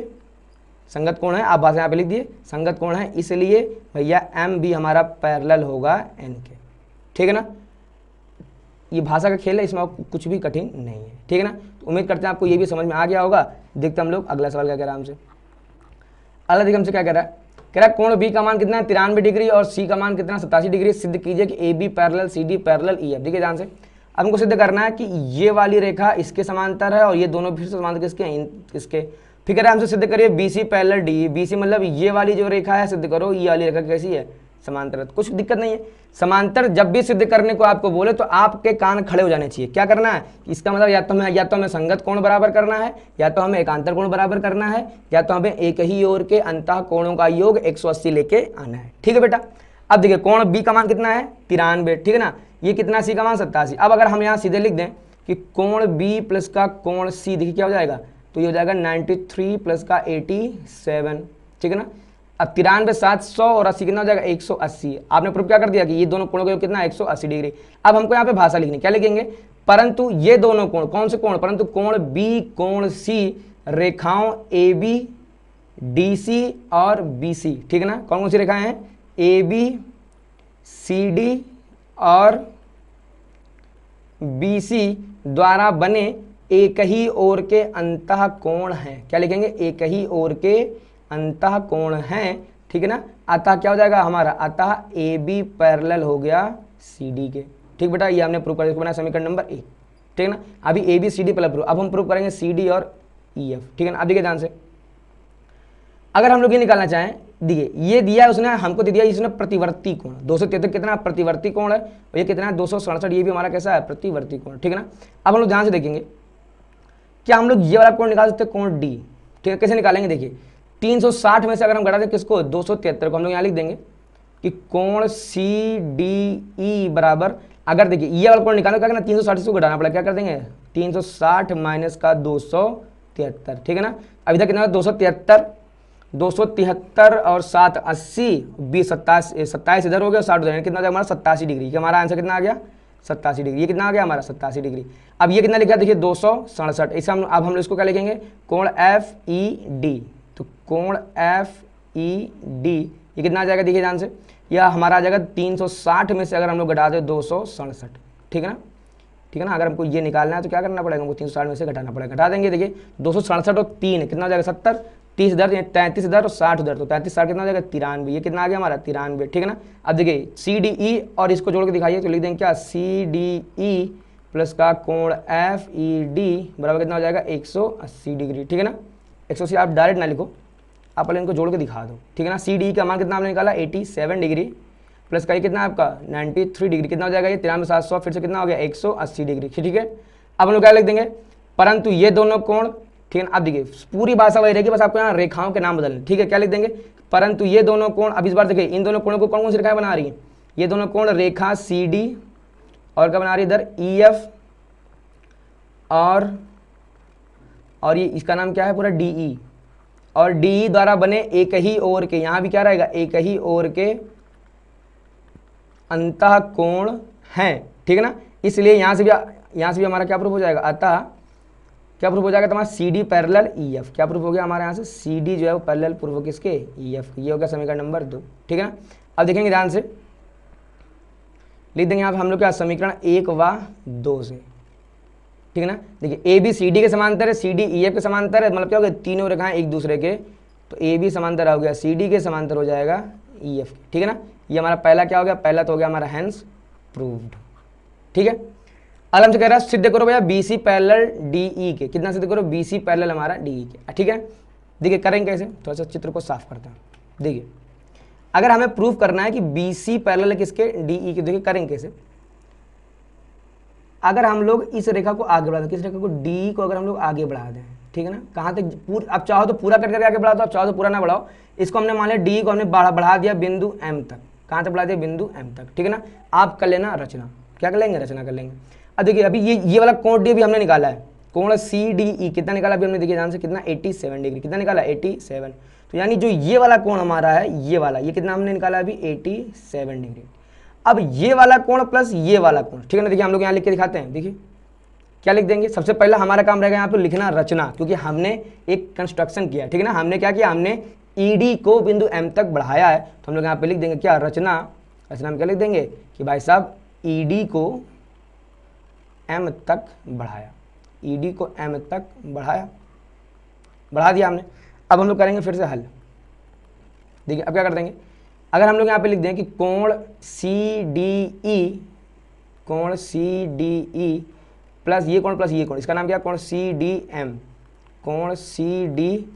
संगत कोण है, आप भाषा यहाँ पे लिख दिए संगत कोण है, इसलिए भैया M भी हमारा पैरेलल होगा N के, ठीक है ना। ये भाषा का खेल है, इसमें कुछ भी कठिन नहीं है, ठीक है ना। तो उम्मीद करते हैं आपको ये भी समझ में आ गया होगा। देखते हम लोग अगला सवाल क्या कह रहा है हमसे। अगला देखिए हमसे क्या कह रहा है, कह रहा है कोण बी का मान कितना है 93 डिग्री और सी का मान कितना 87 डिग्री, सिद्ध कीजिए कि A B parallel C D parallel E F. देखिए ध्यान से, अब हमको सिद्ध करना है कि ये वाली रेखा इसके समांतर है और ये दोनों फिर से समांतर किसके हैं, इसके। फिर कह रहा है हमसे सिद्ध करिए B C parallel D, B C मतलब ये वाली जो रेखा है सिद्ध करो ये वाली रेखा कैसी है, समांतर है। कुछ दिक्कत नहीं है, समांतर जब भी सिद्ध करने को आपको बोले तो आपके कान खड़े हो जाने चाहिए। क्या करना है, इसका मतलब या तो हमें संगत कोण बराबर करना है, या तो हमें एकांतर कोण बराबर करना है, या तो हमें एक ही ओर के अंतः कोणों का योग 180 लेके आना है, ठीक है बेटा। अब देखिए कोण बी का मान कितना है 93, ठीक है ना, ये कितना सी का मान 87। अब अगर हम यहाँ सीधे लिख दें कि कोण बी प्लस का कोण सी, देखिए क्या हो जाएगा, तो ये हो जाएगा 93 प्लस का 87, ठीक है ना। अब 93 700 और 80 कितना हो जाएगा 180। आपने प्रूफ क्या कर दिया कि ये दोनों कोणों का योग कितना 180 डिग्री। अब हमको यहाँ पे भाषा लिखनी, क्या लिखेंगे, परंतु ये दोनों कोण, कौन से कोण, परंतु कोण बी कोण सी रेखाओं ए बी डी सी और बी सी, ठीक है ना। कौन कौन सी रेखाएं हैं, ए बी सी डी और बी सी द्वारा बने एक ही ओर के अंतः कोण हैं। क्या लिखेंगे, एक ही ओर के अंतः कोण हैं, ठीक है ना। अतः क्या हो जाएगा हमारा, अतः ए बी पैरेलल हो गया सी डी के, ठीक बेटा। ये हमने प्रूव कर दिया, समीकरण नंबर 1, ठीक है ना। अभी A B C D plus proof, अब हम प्रूव करेंगे सी डी और ई एफ, ठीक है ना। अब देखिए ध्यान से, अगर हम लोग ये निकालना चाहें, देखिए ये दिया उसने, हमको दे दिया इसने प्रतिवर्ती कोण 273 कितना प्रतिवर्ती कोण है, और ये कितना है 267, ये भी हमारा कैसा है प्रतिवर्ती कोण, ठीक है ना। अब हम लोग ध्यान से देखेंगे, क्या हम लोग ये वाला कोण निकाल सकते हैं, कोण डी, ठीक है। कैसे निकालेंगे, देखिए 360 में से अगर हम घटा दें किसको 273 को, हम लोग यहाँ लिख देंगे कि कोण सी डी ई बराबर, अगर देखिए ये वाला कोण निकालना क्या करना 360 को घटाना पड़ेगा, क्या कर देंगे 360 माइनस का 273, ठीक है ना। अभी तक कितना 273 और 7 80 20 27 इधर हो गया 60 उधर, कितना हमारा 87 डिग्री, कि हमारा आंसर कितना आ गया 87 डिग्री। ये कितना आ गया हमारा 87 डिग्री। अब ये कितना लिखा देखिए 267, इसे अब हम इसको क्या लिखेंगे कोण एफ ई डी, तो कोण एफ ई डी ये कितना आ जाएगा, देखिए ध्यान से, यह हमारा आ जाएगा 360 में से अगर हम लोग घटा दें 267, ठीक है ना, ठीक है ना। अगर हमको ये निकालना है तो क्या करना पड़ेगा, हमको 360 में से घटाना पड़ेगा, घटा देंगे। देखिए 267 और 3 कितना हो जाएगा 70, 30 इधर 33 इधर और 60 उधर, तो 35 60 कितना हो जाएगा 93, ये कितना आ गया हमारा 93, ठीक है ना। अब देखिए सी डी ई और इसको जोड़ के दिखाइए, तो लिख देंगे क्या सी डी ई प्लस का कोण एफ ई डी बराबर कितना हो जाएगा 180 डिग्री, ठीक है ना। 180 आप डायरेक्ट ना लिखो, आप पहले इनको जोड़ के दिखा दो, ठीक है ना। सी डी का मान कितना आपने निकाला 87 डिग्री प्लस का ये कितना आपका 93 डिग्री, कितना हो जाएगा ये 93 700 फिर से कितना हो गया 180 डिग्री, ठीक है। अब हम लोग क्या लिख देंगे, परंतु ये दोनों कोण, ठीक है ना। अब देखिए पूरी भाषा वही रहेगी, बस आपको यहाँ रेखाओं के नाम बदलने, ठीक है। क्या लिख देंगे, परंतु ये दोनों कोण, अब इस बार देखिए इन दोनों कोणों को कौन कौन सी रेखाएं बना रही हैं, ये दोनों कोण रेखा सी डी और क्या बना रही है इधर ई एफ और ये इसका नाम क्या है पूरा डी ई, और डी द्वारा बने एक ही ओर के, यहाँ भी क्या रहेगा एक ही ओर के अंतः कोण हैं, ठीक है ना। इसलिए यहाँ से भी हमारा क्या प्रूफ हो जाएगा, अतः क्या प्रूफ हो जाएगा तुम्हारा C D parallel E F, क्या प्रूफ हो गया हमारे यहाँ से सी डी जो है वो पैरेलल प्रूफ हो किसके ई एफ, ये हो गया समीकरण नंबर 2, ठीक है ना। अब देखेंगे ध्यान से, लिख देंगे यहाँ पे हम लोग क्या समीकरण 1 व 2 से, ठीक है ना। देखिए ए बी सी डी के समांतर है, सी डी ई एफ के समांतर है, मतलब क्या हो गया तीनों रेखाएं एक दूसरे के, तो ए बी समांतर हो गया सी डी के समांतर हो जाएगा ई एफ, ठीक है ना। ये हमारा पहला क्या हो गया, पहला तो हो गया हमारा हैंस प्रूव्ड, ठीक है। अब हमसे कह रहा है सिद्ध करो भैया B C parallel D E के, कितना सिद्ध करो बी सी पैरेलल हमारा डी ई के, ठीक है। देखिए करेंगे कैसे, थोड़ा सा चित्र को साफ करते हैं। देखिए अगर हमें प्रूफ करना है कि बी सी पैरेलल किसके डी ई के, देखिए करेंगे कैसे, अगर हम लोग इस रेखा को आगे बढ़ा दें, किस रेखा को, डी को अगर हम लोग आगे बढ़ा दें, ठीक है ना, कहाँ तक, अब चाहो तो पूरा करके आगे बढ़ाओ, तो अब चाहो तो पूरा ना बढ़ाओ, इसको हमने मान लिया डी को हमने बढ़ा दिया बिंदु एम तक, कहाँ तक बढ़ा दिया, बिंदु एम तक, ठीक है ना। आप कर लेना रचना, क्या कर लेंगे, रचना कर लेंगे। अब देखिए अभी ये वाला कोण डी अभी हमने निकाला है, कोण सी डी ई कितना निकाला अभी हमने, देखिए ध्यान से, कितना 87 डिग्री, कितना निकाला 87। तो यानी जो ये वाला कोण हमारा है, ये वाला, ये कितना हमने निकाला अभी 87 डिग्री। अब ये वाला कोण प्लस ये वाला कोण, ठीक है ना, देखिए हम लोग यहाँ लिख के दिखाते हैं, देखिए क्या लिख देंगे। सबसे पहला हमारा काम रहेगा यहाँ पे लिखना रचना, क्योंकि हमने एक कंस्ट्रक्शन किया, ठीक है ना, हमने क्या किया, हमने ईडी को बिंदु एम तक बढ़ाया है, तो हम लोग यहाँ पे लिख देंगे क्या, रचना। रचना में क्या लिख देंगे कि भाई साहब ईडी को एम तक बढ़ाया, ईडी को एम तक बढ़ा दिया हमने। अब हम लोग करेंगे फिर से हल। देखिए अब क्या कर देंगे, अगर हम लोग यहाँ पे लिख दें कि कोण सी डी ई प्लस ये कोण, इसका नाम क्या, कोण सी डी एम, कोण सी डी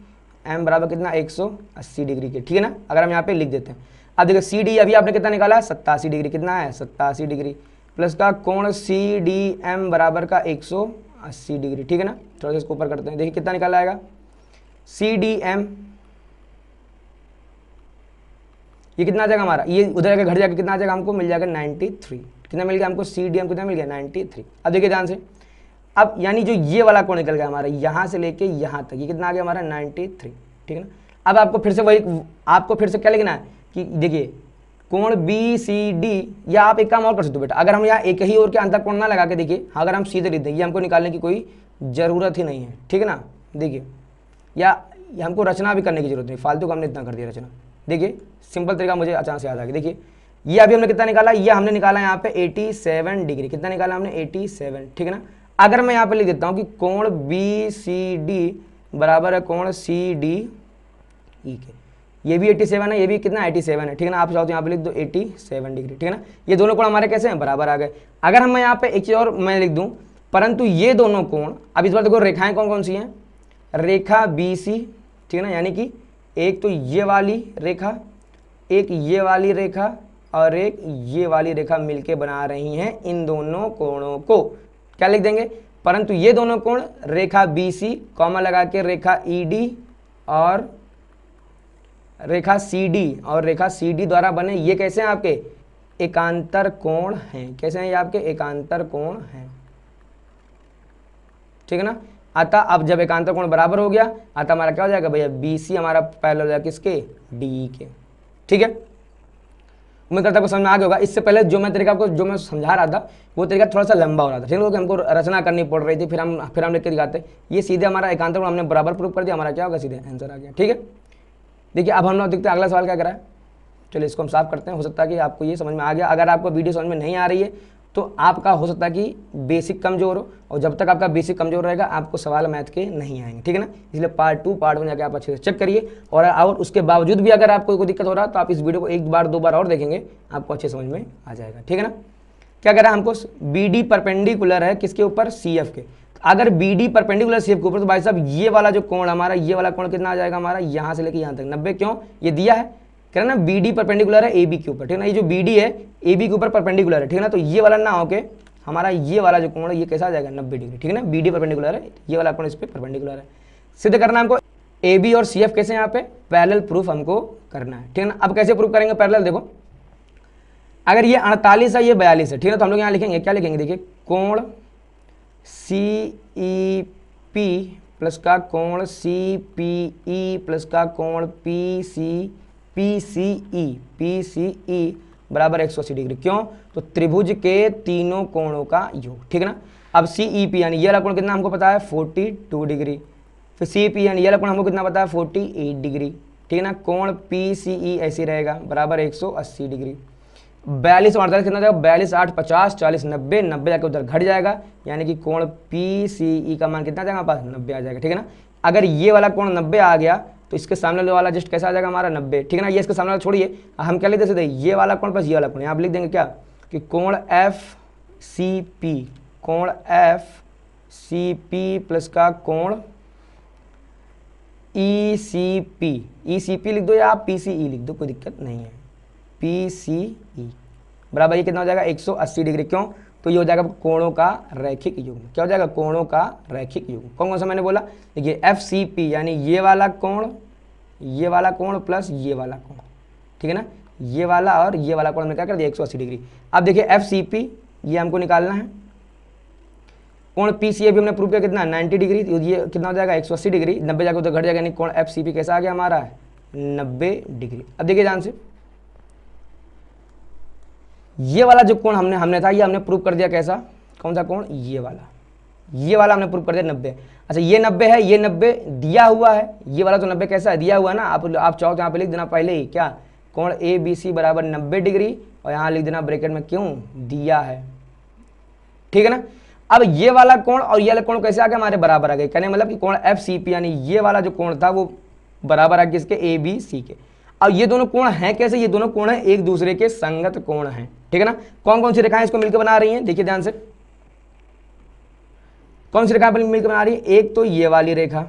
एम बराबर कितना 180 डिग्री के, ठीक है ना। अगर हम यहाँ पे लिख देते हैं, अब देखिए सी डी अभी आपने कितना निकाला, 87 डिग्री, कितना है 87 डिग्री, प्लस का कोण सी डी एम बराबर का 180 डिग्री, ठीक है ना। थोड़ा सा इसको ऊपर करते हैं, देखिए कितना निकाला आएगा, सी डी एम, ये कितना आ जाएगा हमारा, ये उधर जाकर घट जाकर कितना आ जाएगा, हमको मिल जाएगा 93, कितना मिल गया हमको, सी डी एम कितना मिल गया 93। अब देखिए ध्यान से, अब यानी जो ये वाला कोण निकल गया हमारा यहाँ से लेके यहाँ तक, ये कितना आ गया हमारा 93, ठीक है ना। अब आपको फिर से क्या लिखना है कि देखिए कोण बी सी डी, या आप एक काम और कर सकते हो बेटा, अगर हम यहाँ एक ही ओर के अंतर कोण ना लगा के, देखिए अगर हम सीधे लिख दें, ये हमको निकालने की कोई ज़रूरत ही नहीं है, ठीक है ना। देखिए या हमको रचना भी करने की जरूरत नहीं, फालतू का हमने इतना कर दिया रचना। देखिए सिंपल तरीका मुझे अचानक से याद आ गया, देखिए ये अभी हमने कितना निकाला, ये हमने निकाला यहाँ पे 87 डिग्री, कितना निकाला हमने 87, ठीक है ना। अगर मैं यहाँ पे लिख देता हूँ कि कोण बी सी डी बराबर है कोण सी डी ई के, ये भी 87 है, ये भी कितना 87 है, ठीक है ना। आप चाहो तो यहाँ पे लिख दो 87 डिग्री, ठीक है ना। ये दोनों कोण हमारे कैसे हैं, बराबर आ गए। अगर हम यहाँ पे एक चीज़ और मैं लिख दूँ, परंतु ये दोनों कोण, अब इस बार देखो रेखाएं कौन कौन सी हैं, रेखा बी सी, ठीक है ना, यानी कि एक तो ये वाली रेखा, एक ये वाली रेखा और एक ये वाली रेखा मिलके बना रही हैं इन दोनों कोणों को, क्या लिख देंगे, परंतु ये दोनों कोण रेखा बी सी कॉमा लगा के रेखा ई डी और रेखा सी डी द्वारा बने, ये कैसे हैं आपके एकांतर कोण हैं, कैसे हैं ये आपके एकांतर कोण हैं, ठीक है ना। अतः अब जब एकांतर कोण बराबर हो गया, अतः हमारा क्या हो जाएगा भैया, बी सी हमारा पैरेलल हो जाएगा किसके, डी के, ठीक है। उम्मीद करता हूँ समझ में आ गया होगा। इससे पहले जो मैं तरीका आपको जो मैं समझा रहा था वो तरीका थोड़ा सा लंबा हो रहा था, ठीक है, क्योंकि हमको रचना करनी पड़ रही थी, फिर हम लिख के दिखाते। ये सीधे हमारा एकांतर कोण हमने बराबर प्रूव कर दिया, हमारा क्या होगा, सीधे आंसर आ गया, ठीक है। देखिए अब हम लोग देखते हैं अगला सवाल क्या करा है, चलिए इसको हम साफ करते हैं। हो सकता है कि आपको ये समझ में आ गया, अगर आपको वीडियो समझ में नहीं आ रही है तो आपका हो सकता है कि बेसिक कमजोर हो, और जब तक आपका बेसिक कमजोर रहेगा आपको सवाल मैथ के नहीं आएंगे, ठीक है ना। इसलिए पार्ट 2 पार्ट 1 जाकर आप अच्छे से चेक करिए, और उसके बावजूद भी अगर आपको कोई दिक्कत हो रहा है तो आप इस वीडियो को एक बार दो बार और देखेंगे, आपको अच्छे समझ में आ जाएगा, ठीक है ना। क्या कह रहा है हमको, बी डी परपेंडिकुलर है किसके ऊपर, सी एफ के। अगर B D perpendicular C F के ऊपर, तो भाई साहब ये वाला जो कोण हमारा, ये वाला कोण कितना आ जाएगा हमारा, यहाँ से लेके यहाँ तक 90, क्यों, ये दिया है, कह रहा ना बी डी परपेंडिकुलर है ए बी के ऊपर, ठीक है ना। ये जो बी डी है ए बी के ऊपर परपेंडिकुलर है, ठीक है ना। तो ये वाला ना होके हमारा ये वाला जो कोण है ये कैसा आ जाएगा, 90 डिग्री, ठीक है ना। बी डी परपेंडिकुलर है, ये वाला कोण इस पर परपेंडिकुलर है। सिद्ध करना हमको ए बी और सी एफ कैसे, यहाँ पे पैरेलल प्रूफ हमको करना है, ठीक है ना। अब कैसे प्रूफ करेंगे पैरेलल, देखो अगर ये 48 है ये 42 है, ठीक है ना, तो हम लोग यहाँ लिखेंगे, क्या लिखेंगे, देखिए कोण सी ई पी प्लस का कोण सी पी ई प्लस का कोण पी सी ई बराबर 180 डिग्री, क्यों, तो त्रिभुज के तीनों कोणों का योग, ठीक है ना। अब सी ई पी यानी ये वाला कोण कितना हमको पता है 42 डिग्री, फिर सी पी यानी ये वाला कोण हमको कितना पता है 48 डिग्री, ठीक है ना। कोण पी सी ई ऐसे रहेगा बराबर 180 डिग्री। 42 और 48 कितना जाएगा, 42 8 50 40 90, 90 जाकर उधर घट जाएगा, यानी कि कोण पी सी ई का मान कितना जाएगा पास 90 आ जाएगा, ठीक है ना। अगर ये वाला कोण 90 आ गया तो इसके सामने वाला जस्ट कैसा आ जाएगा हमारा 90, ठीक है ना। ये इसके सामने वाला छोड़िए, हम क्या लिख देते, ये वाला कोण प्लस ये वाला कोण, यहाँ पे लिख देंगे क्या कि कोण एफ सी पी, कोण एफ सी पी प्लस का कोण ई सी पी लिख दो या आप पी सी ई लिख दो, कोई दिक्कत नहीं है। पी सी ई बराबर ये कितना हो जाएगा 180 डिग्री, क्यों, तो ये हो जाएगा कोणों का रैखिक युग्म। क्या हो जाएगा? कोणों का रैखिक युग्म। कौन कौन सा मैंने बोला? देखिए FCP यानी ये वाला कोण प्लस ये वाला कोण, ठीक है ना, ये वाला और ये वाला कोण हमने क्या कर दिया 180 डिग्री। अब देखिए FCP ये हमको निकालना है, कोण PCA भी हमने प्रूव किया कितना 90 डिग्री, ये कितना हो जाएगा 180 डिग्री, 90 जाकर तो घट जाएगा, यानी कोण FCP कैसा आ गया हमारा 90 डिग्री। अब देखिए ध्यान से, ये वाला जो कोण हमने था ये हमने प्रूव कर दिया कैसा, कौन सा कोण? ये वाला हमने प्रूव कर दिया 90। अच्छा ये 90 है, ये 90 दिया हुआ है, ये वाला तो 90 कैसा है? दिया हुआ है ना। आप चाहो तो यहाँ पे लिख देना पहले ही क्या, कोण ABC बराबर 90 डिग्री, और यहाँ लिख देना ब्रैकेट में क्यों दिया है, ठीक है ना। अब ये वाला कोण और ये वाला कोण कैसे आ गया? हमारे बराबर आ गए, कहने मतलब कि कोण FCP यानी ये वाला जो कोण था वो बराबर आ गया किसके? ABC के। अब ये दोनों कोण हैं कैसे? ये दोनों कोण हैं एक दूसरे के संगत कोण हैं, ठीक है ना। कौन कौन सी रेखाएं इसको मिलकर बना रही हैं? देखिए ध्यान से, कौन सी रेखा मिलकर बना रही है? एक तो ये वाली रेखा,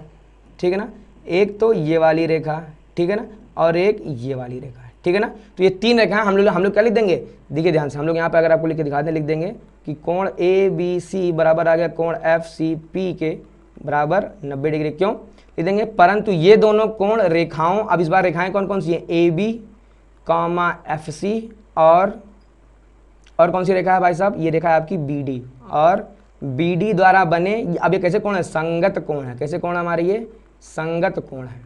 ठीक है ना, एक तो ये वाली रेखा, ठीक है ना, और एक ये वाली रेखा, ठीक है ना। तो ये तीन रेखाएं हम लोग क्या लिख देंगे? देखिए ध्यान से, हम लोग यहाँ पे अगर आपको लिख के दिखा दें, लिख देंगे कि कोण ABC बराबर आ गया कोण FCP के बराबर 90 डिग्री। क्यों लिख देंगे? परंतु ये दोनों कोण रेखाओं, अब इस बार रेखाएं कौन कौन सी है? AB, FC और कौन सी रेखा है भाई साहब? ये रेखा है आपकी BD, और BD द्वारा बने, अब ये कैसे कोण है? संगत कोण है। कैसे कोण हमारे? ये संगत कोण है,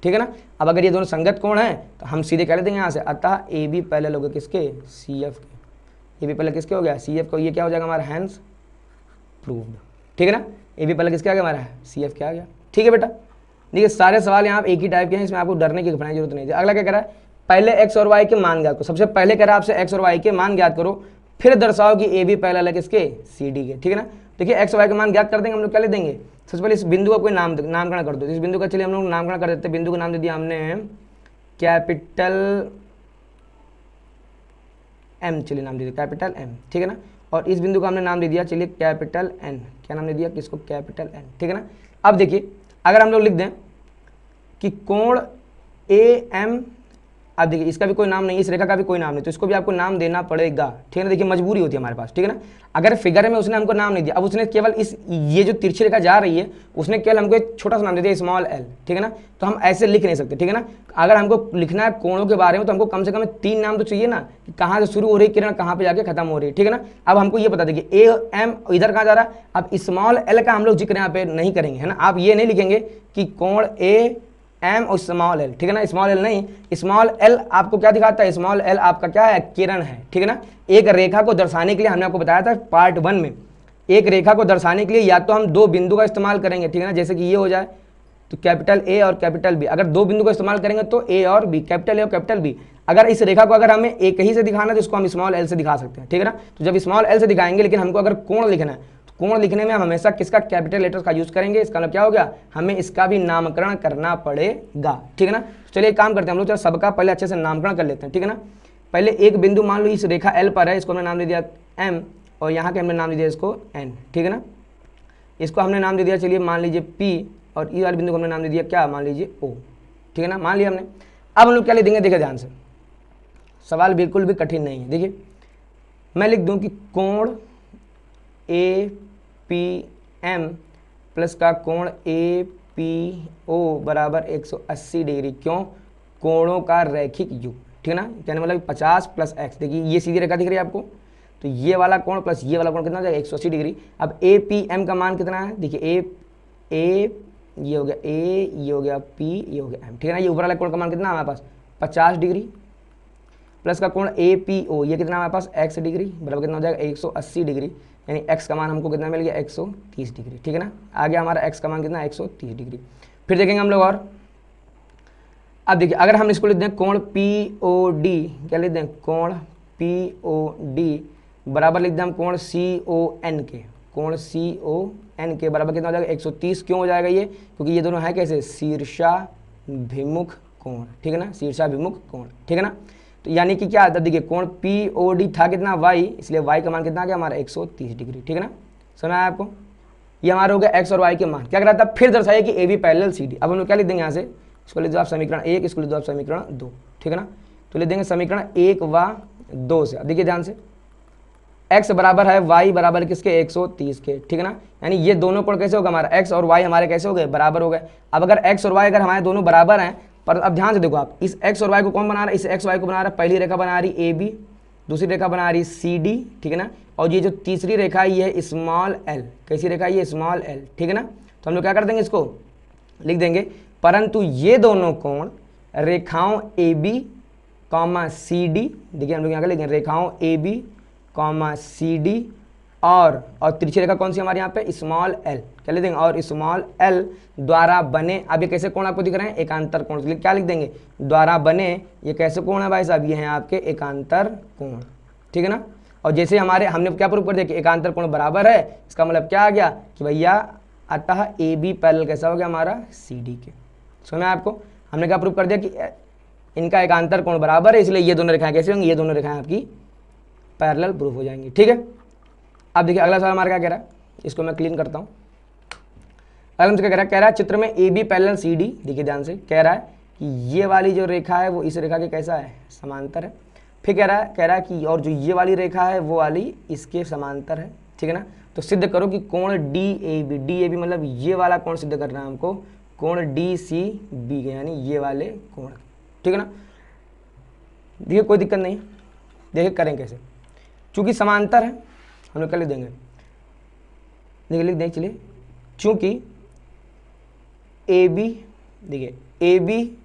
ठीक है ना। अब अगर ये दोनों संगत कोण हैं तो हम सीधे कह देंगे यहाँ से, अतः AB पैरेलल हो गया किसके? CF के। AB पैरेलल किसके हो गया? CF को। ये क्या हो जाएगा हमारा? हैंस प्रूव्ड, ठीक है ना। AB पैरेलल किसके आ गया? हमारा CF क्या आ गया, ठीक है बेटा। देखिए सारे सवाल यहाँ एक ही टाइप के हैं, इसमें आपको डरने की घबराने की जरूरत नहीं है। अगला क्या कह रहा है? पहले x और y के मान ज्ञात करो। सबसे पहले कह रहा है आपसे x और y के मान ज्ञात करो, फिर दर्शाओ कि AB पैरेलल है किसके? CD के, ठीक है ना। देखिए x और y के मान ज्ञात कर देंगे, हम लोग क्या ले देंगे? सबसे पहले इस बिंदु का कोई नामकरण कर दो। इस बिंदु का चलिए हम लोग नामकरण कर देते हैं। बिंदु का नाम दे दिया हमने कैपिटल M, चलिए नाम दे दिया कैपिटल M, ठीक है ना। और इस बिंदु का हमने नाम दे दिया चलिए कैपिटल N। क्या नाम दे दिया? किसको? कैपिटल N, ठीक है ना। अब देखिए अगर हम लोग लिख दें कि कोण AM, अब देखिए इसका भी कोई नाम नहीं, इस रेखा का भी कोई नाम नहीं, तो इसको भी आपको नाम देना पड़ेगा, ठीक है ना। देखिए मजबूरी होती है हमारे पास, ठीक है ना। अगर फिगर में उसने हमको नाम नहीं दिया, अब उसने केवल ये जो तिरछी रेखा जा रही है उसने केवल हमको एक छोटा सा नाम दे दिया स्मॉल l, ठीक है ना। तो हम ऐसे लिख नहीं सकते, ठीक है ना। अगर हमको लिखना है कोणों के बारे में तो हमको कम से कम 3 नाम तो चाहिए ना, कि कहाँ से शुरू हो रही किरण, कहाँ पे जाके खत्म हो रही है, ठीक है ना। अब हमको ये बता देखिए AM इधर कहाँ जा रहा है, अब स्मॉल l का हम लोग जिक्र यहाँ पे नहीं करेंगे, है ना। आप ये नहीं लिखेंगे कि कोण AM और स्मॉल l, ठीक है ना। स्मॉल l नहीं, स्मॉल l आपको क्या दिखाता है? स्मॉल l आपका क्या है? किरण है, ठीक है ना। एक रेखा को दर्शाने के लिए हमने आपको बताया था पार्ट 1 में, एक रेखा को दर्शाने के लिए या तो हम 2 बिंदु का इस्तेमाल करेंगे, ठीक है ना। जैसे कि ये हो जाए तो कैपिटल A और कैपिटल B, अगर 2 बिंदु का इस्तेमाल करेंगे तो A और B, कैपिटल A और कैपिटल B। अगर इस रेखा को अगर हमें एक ही से दिखाना है तो इसको हम स्मॉल l से दिखा सकते हैं, ठीक है ना। तो जब स्मॉल l से दिखाएंगे, लेकिन हमको अगर कोण लिखना है, कोण लिखने में हम हमेशा किसका? कैपिटल लेटर्स का यूज करेंगे। इसका मतलब क्या हो गया? हमें इसका भी नामकरण करना पड़ेगा, ठीक है ना। चलिए एक काम करते हैं हम लोग, चलो सबका पहले अच्छे से नामकरण कर लेते हैं, ठीक है ना। पहले एक बिंदु मान लो इस रेखा L पर है, इसको हमने नाम दे दिया M, और यहाँ के हमने नाम दे दिया इसको N, ठीक है ना। इसको हमने नाम दे दिया चलिए मान लीजिए P, और ई वाले बिंदु को हमने नाम दे दिया क्या? मान लीजिए O, ठीक है ना, मान लिया हमने। अब हम लोग क्या लिख देंगे? देखिए ध्यान से, सवाल बिल्कुल भी कठिन नहीं है। देखिए मैं लिख दूँ कि कोण APM प्लस का कोण APO बराबर 180 डिग्री। क्यों? कोणों का रैखिक युग्म, ठीक है ना। कहने मतलब 50 प्लस x, देखिए ये सीधी रेखा दिख रही है आपको, तो ये वाला कोण प्लस ये वाला कोण कितना हो जाएगा? 180 डिग्री। अब APM का मान कितना है? देखिए A ये हो गया A, ये हो गया P, ये हो गया M, ठीक है ना। ये ऊपर वाला कोण का मान कितना है हमारे पास? 50 डिग्री, प्लस का कोण APO ये कितना हमारे पास? x डिग्री, बराबर कितना हो जाएगा? 180 डिग्री, यानी x का मान हमको कितना मिल गया? 130 डिग्री, ठीक है ना। आ गया हमारा x का मान कितना? 130 डिग्री। फिर देखेंगे हम लोग और, अब देखिए अगर हम इसको लिख दें कोण POD, क्या लिख दें? कोण POD बराबर लिख दें हम कोण CON के, कोण CON के बराबर कितना हो जाएगा? 130। क्यों हो जाएगा ये? क्योंकि ये दोनों है कैसे? शीर्षाभिमुख कोण, ठीक है ना, शीर्षाभिमुख कोण, ठीक है ना। तो यानी कि क्या आता है? देखिए कोण POD था कितना? y, इसलिए y का मान कितना आ गया हमारा? 130 डिग्री, ठीक है ना। समझ आया आपको? ये हमारा हो गया x और y के मान। क्या करा था? फिर दर्शाइए कि AB पैरेलल CD। अब हम लोग क्या लिख देंगे यहाँ से? इसको लिख दो आप समीकरण 1, इसको लिख दो आप समीकरण 2, ठीक है ना। तो लिख देंगे समीकरण 1 व 2 से। देखिए ध्यान से, x बराबर है y बराबर किसके 130 के, ठीक है ना। यानी ये दोनों कोण कैसे होगा हमारा x और y हमारे कैसे हो गए बराबर हो गए। अब अगर x और y अगर हमारे दोनों बराबर हैं, पर अब ध्यान से देखो आप, इस x और y को कौन बना रहा है, इस x y को बना रहा है, पहली रेखा बना रही ए बी, दूसरी रेखा बना रही सी डी, ठीक है ना। और ये जो तीसरी रेखा है ये है स्मॉल एल, कैसी रेखा है ये स्मॉल एल, ठीक है ना। तो हम लोग क्या कर देंगे, इसको लिख देंगे, परंतु ये दोनों कोण रेखाओं A B comma C D, देखिए हम लोग यहाँ लिखेंगे रेखाओं A B comma C D और तिरछी रेखा कौन सी हमारे यहाँ पे स्मॉल एल, क्या लिख देंगे, और स्मॉल एल द्वारा बने, अब ये कैसे कोण आपको दिख रहे हैं, एकांतर कोण, क्या लिख देंगे, द्वारा बने, ये कैसे कोण है भाई साहब, ये हैं आपके एकांतर कोण, ठीक है ना। और जैसे हमारे हमने क्या प्रूव कर दिया कि एकांतर कोण बराबर है, इसका मतलब क्या आ गया कि भैया अतः ए बी पैरेलल कैसा हो गया हमारा सी डी के। सुना आपको, हमने क्या प्रूव कर दिया कि इनका एकांतर कोण बराबर है, इसलिए ये दोनों रेखाएं कैसे होंगी, ये दोनों रेखाएं आपकी पैरेलल प्रूफ हो जाएंगी, ठीक है। अब देखिए अगला सवाल हमारा क्या कह रहा है, इसको मैं क्लीन करता हूँ। अगला हमसे क्या कह रहा है, चित्र में A B parallel C D, देखिए ध्यान से, कह रहा है कि ये वाली जो रेखा है वो इस रेखा के कैसा है, समांतर है। फिर कह रहा है कि और जो ये वाली रेखा है वो वाली इसके समांतर है, ठीक है ना। तो सिद्ध करो कि कोण डी ए बी मतलब ये वाला कोण सिद्ध करना है हमको, कोण डी सी बी के, यानी ये वाले कोण, ठीक है ना। देखिए कोई दिक्कत नहीं है, देखिए करें कैसे, चूंकि समांतर है हम लोग क्या लिख देंगे, देखिए लिख देंगे, चलिए, चूंकि ए बी, देखिए ए बी,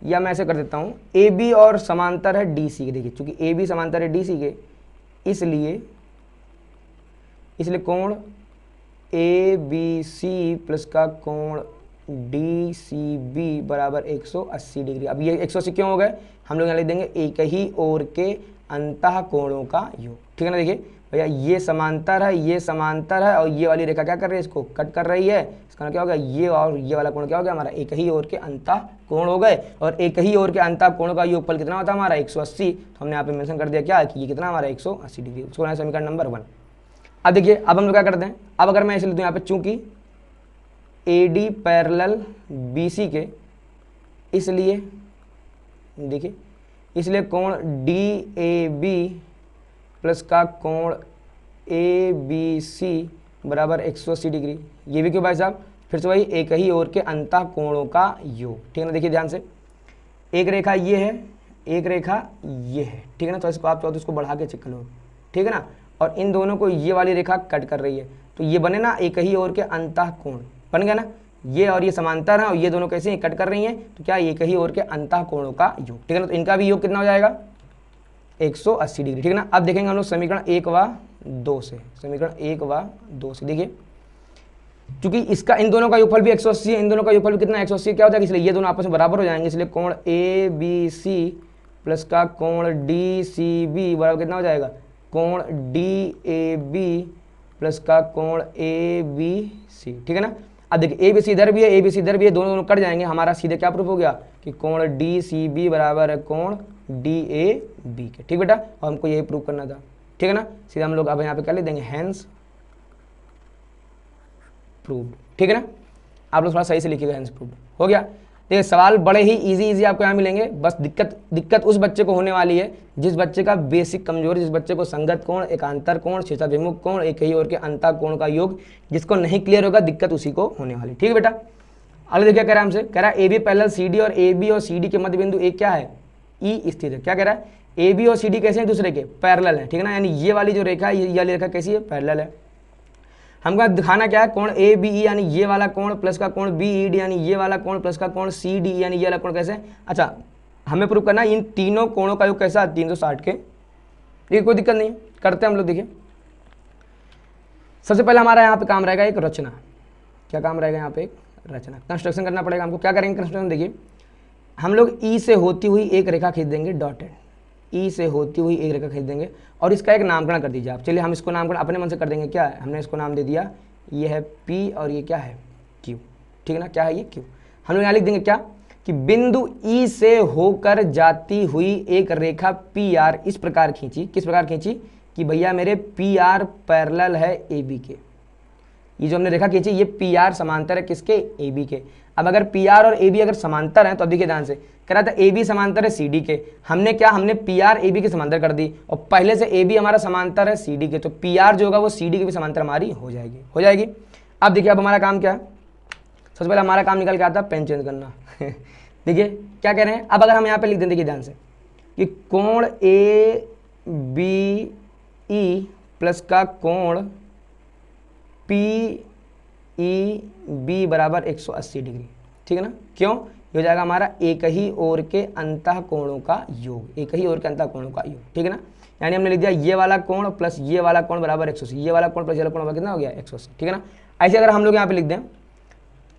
या मैं ऐसे कर देता हूँ, ए बी और समांतर है डी सी के, देखिए चूंकि ए बी समांतर है डी सी के, इसलिए कोण ए बी सी प्लस का कोण डी सी बी बराबर 180 डिग्री। अब ये 180 क्यों हो गए, हम लोग यहाँ लिख देंगे एक ही ओर के अंतः कोणों का योग, ठीक है ना। देखिए भैया ये समांतर है, ये समांतर है, और ये वाली रेखा क्या कर रही है, इसको कट कर रही है, इसका क्या हो गया, ये और ये वाला कोण क्या हो गया हमारा, एक ही ओर के अंतः कोण हो गए। और एक ही ओर के अंतः कोण का योगफल कितना होता है हमारा 180, तो हमने यहाँ पे मेंशन कर दिया क्या कि ये कितना हमारा 180 डिग्री, उसको बनाए समीकरण नंबर 1। अब देखिए अब हम लोग क्या करते हैं, अब अगर मैं इसे लिख दूँ यहाँ पे, चूंकि A D parallel B C के, इसलिए देखिए, इसलिए कोण डी ए बी प्लस का कोण ए बी सी बराबर 180 डिग्री। ये भी क्यों भाई साहब, फिर से वही एक ही ओर के अंतः कोणों का योग, ठीक है ना। देखिए ध्यान से, एक रेखा ये है, एक रेखा ये है, ठीक है ना। तो इसको आप चाहो तो इसको बढ़ा के चेक करो, ठीक है ना। और इन दोनों को ये वाली रेखा कट कर रही है, तो ये बने ना एक ही ओर के अंतः कोण, बन गया ना, ये और ये समांतर है और ये दोनों कैसे कट कर रही हैं, तो क्या एक ही ओर के अंतः कोणों का योग, ठीक है ना। तो इनका भी योग कितना हो जाएगा 180 डिग्री, ठीक है ना। अब देखेंगे हम लोग समीकरण 1 व 2 से, समीकरण 1 व 2 से, देखिए चूंकि इसका इन दोनों का योगफल भी 180 है, इन दोनों का योगफल भी कितना 180 क्या होता है, इसलिए ये दोनों आपस में बराबर हो जाएंगे, इसलिए कोण ए बी सी प्लस का कोण डी सी बी बराबर कितना हो जाएगा, कोण डी ए बी प्लस का कोण ए बी सी, ठीक है ना। अब देखिए ए बी सी इधर भी है, ए बी सी इधर भी है, दोनों कट जाएंगे, हमारा सीधे क्या प्रूफ हो गया कि कोण डी सी बी बराबर है कोण डी ए बी के, ठीक बेटा, और हमको यही प्रूव करना था, ठीक है ना। सीधा हम लोग अब यहाँ पे क्या लिख देंगे, हैंस प्रूव्ड, ठीक है ना। आप लोग थोड़ा सही से लिखिएगा, हैंस प्रूव्ड हो गया। देखिए सवाल बड़े ही इजी आपको यहाँ मिलेंगे, बस दिक्कत उस बच्चे को होने वाली है जिस बच्चे का बेसिक कमजोरी, जिस बच्चे को संगत कोण, एकांतर कोण, शीर्षाभिमुख कोण, एक ही ओर के अंतः कोण का योग जिसको नहीं क्लियर होगा, दिक्कत उसी को होने वाली, ठीक है बेटा। अगले देखिए कह रहा है हमसे, कह रहा है A B parallel C D और ए बी और सी डी के मध्य बिंदु एक क्या है, ई स्थित है। क्या कह रहा है, ए बी और सी डी कैसे हैं, दूसरे के पैरेलल है, ठीक है ना। यानी ये वाली जो रेखा है, ये वाली रेखा कैसी है, पैरेलल है। हमको दिखाना क्या है, कोण ए बी ई यानी ये वाला कोण प्लस का कोण बी ई डी यानी ये वाला कोण प्लस का कोण सी डी यानी ये वाला कोण कैसे है। अच्छा हमें प्रूव करना है इन तीनों कोणों का योग कैसा है 360 के, ये कोई दिक्कत नहीं, करते हैं हम लोग। देखिए सबसे पहले हमारा यहाँ पे काम रहेगा एक रचना, क्या काम रहेगा यहाँ पे, एक रचना, कंस्ट्रक्शन करना पड़ेगा हमको। क्या करेंगे कंस्ट्रक्शन, देखिए हम लोग ई से होती हुई एक रेखा खींच देंगे, डॉटेड ई से होती हुई एक रेखा खींच देंगे और इसका एक नामकरण कर दीजिए आप। चलिए हम इसको नामकरण अपने मन से कर देंगे, क्या है, हमने इसको नाम दे दिया, ये है पी और ये क्या है क्यू, ठीक है ना। क्या है ये क्यू, हम लोग यहाँ लिख देंगे क्या कि बिंदु ई से होकर जाती हुई एक रेखा पी आर इस प्रकार खींची, किस प्रकार खींची कि भैया मेरे पी आर पैरेलल है ए बी के। ये जो हमने रेखा खींची ये पी आर समांतर है किसके, ए बी के। अब अगर पी आर और ए बी अगर समांतर हैं तो अब देखिए ध्यान से, कह रहा था ए बी समांतर है सी डी के, हमने पी आर ए बी के समांतर कर दी, और पहले से ए बी हमारा समांतर है सी डी के, तो पी आर जो होगा वो सी डी के भी समांतर हमारी हो जाएगी। अब देखिए अब हमारा काम क्या है, सबसे पहले हमारा काम निकल के आता है पेन चेंज करना देखिए क्या कह रहे हैं, अब अगर हम यहाँ पे लिख दें, देखिए ध्यान से कि कोण ए बी ई प्लस का कोण पी ई बी बराबर 180 डिग्री, ठीक है ना। क्यों, ये हो जाएगा हमारा एक ही ओर के अंतः कोणों का योग, एक ही ओर के अंतः कोणों का योग, ठीक है ना। यानी हमने लिख दिया ये वाला कोण प्लस ये वाला कोण बराबर 180, ये वाला कोण प्लस ये वाला कोण बराबर कितना हो गया 180, ठीक है ना। ऐसे अगर हम लोग यहाँ पे लिख दें,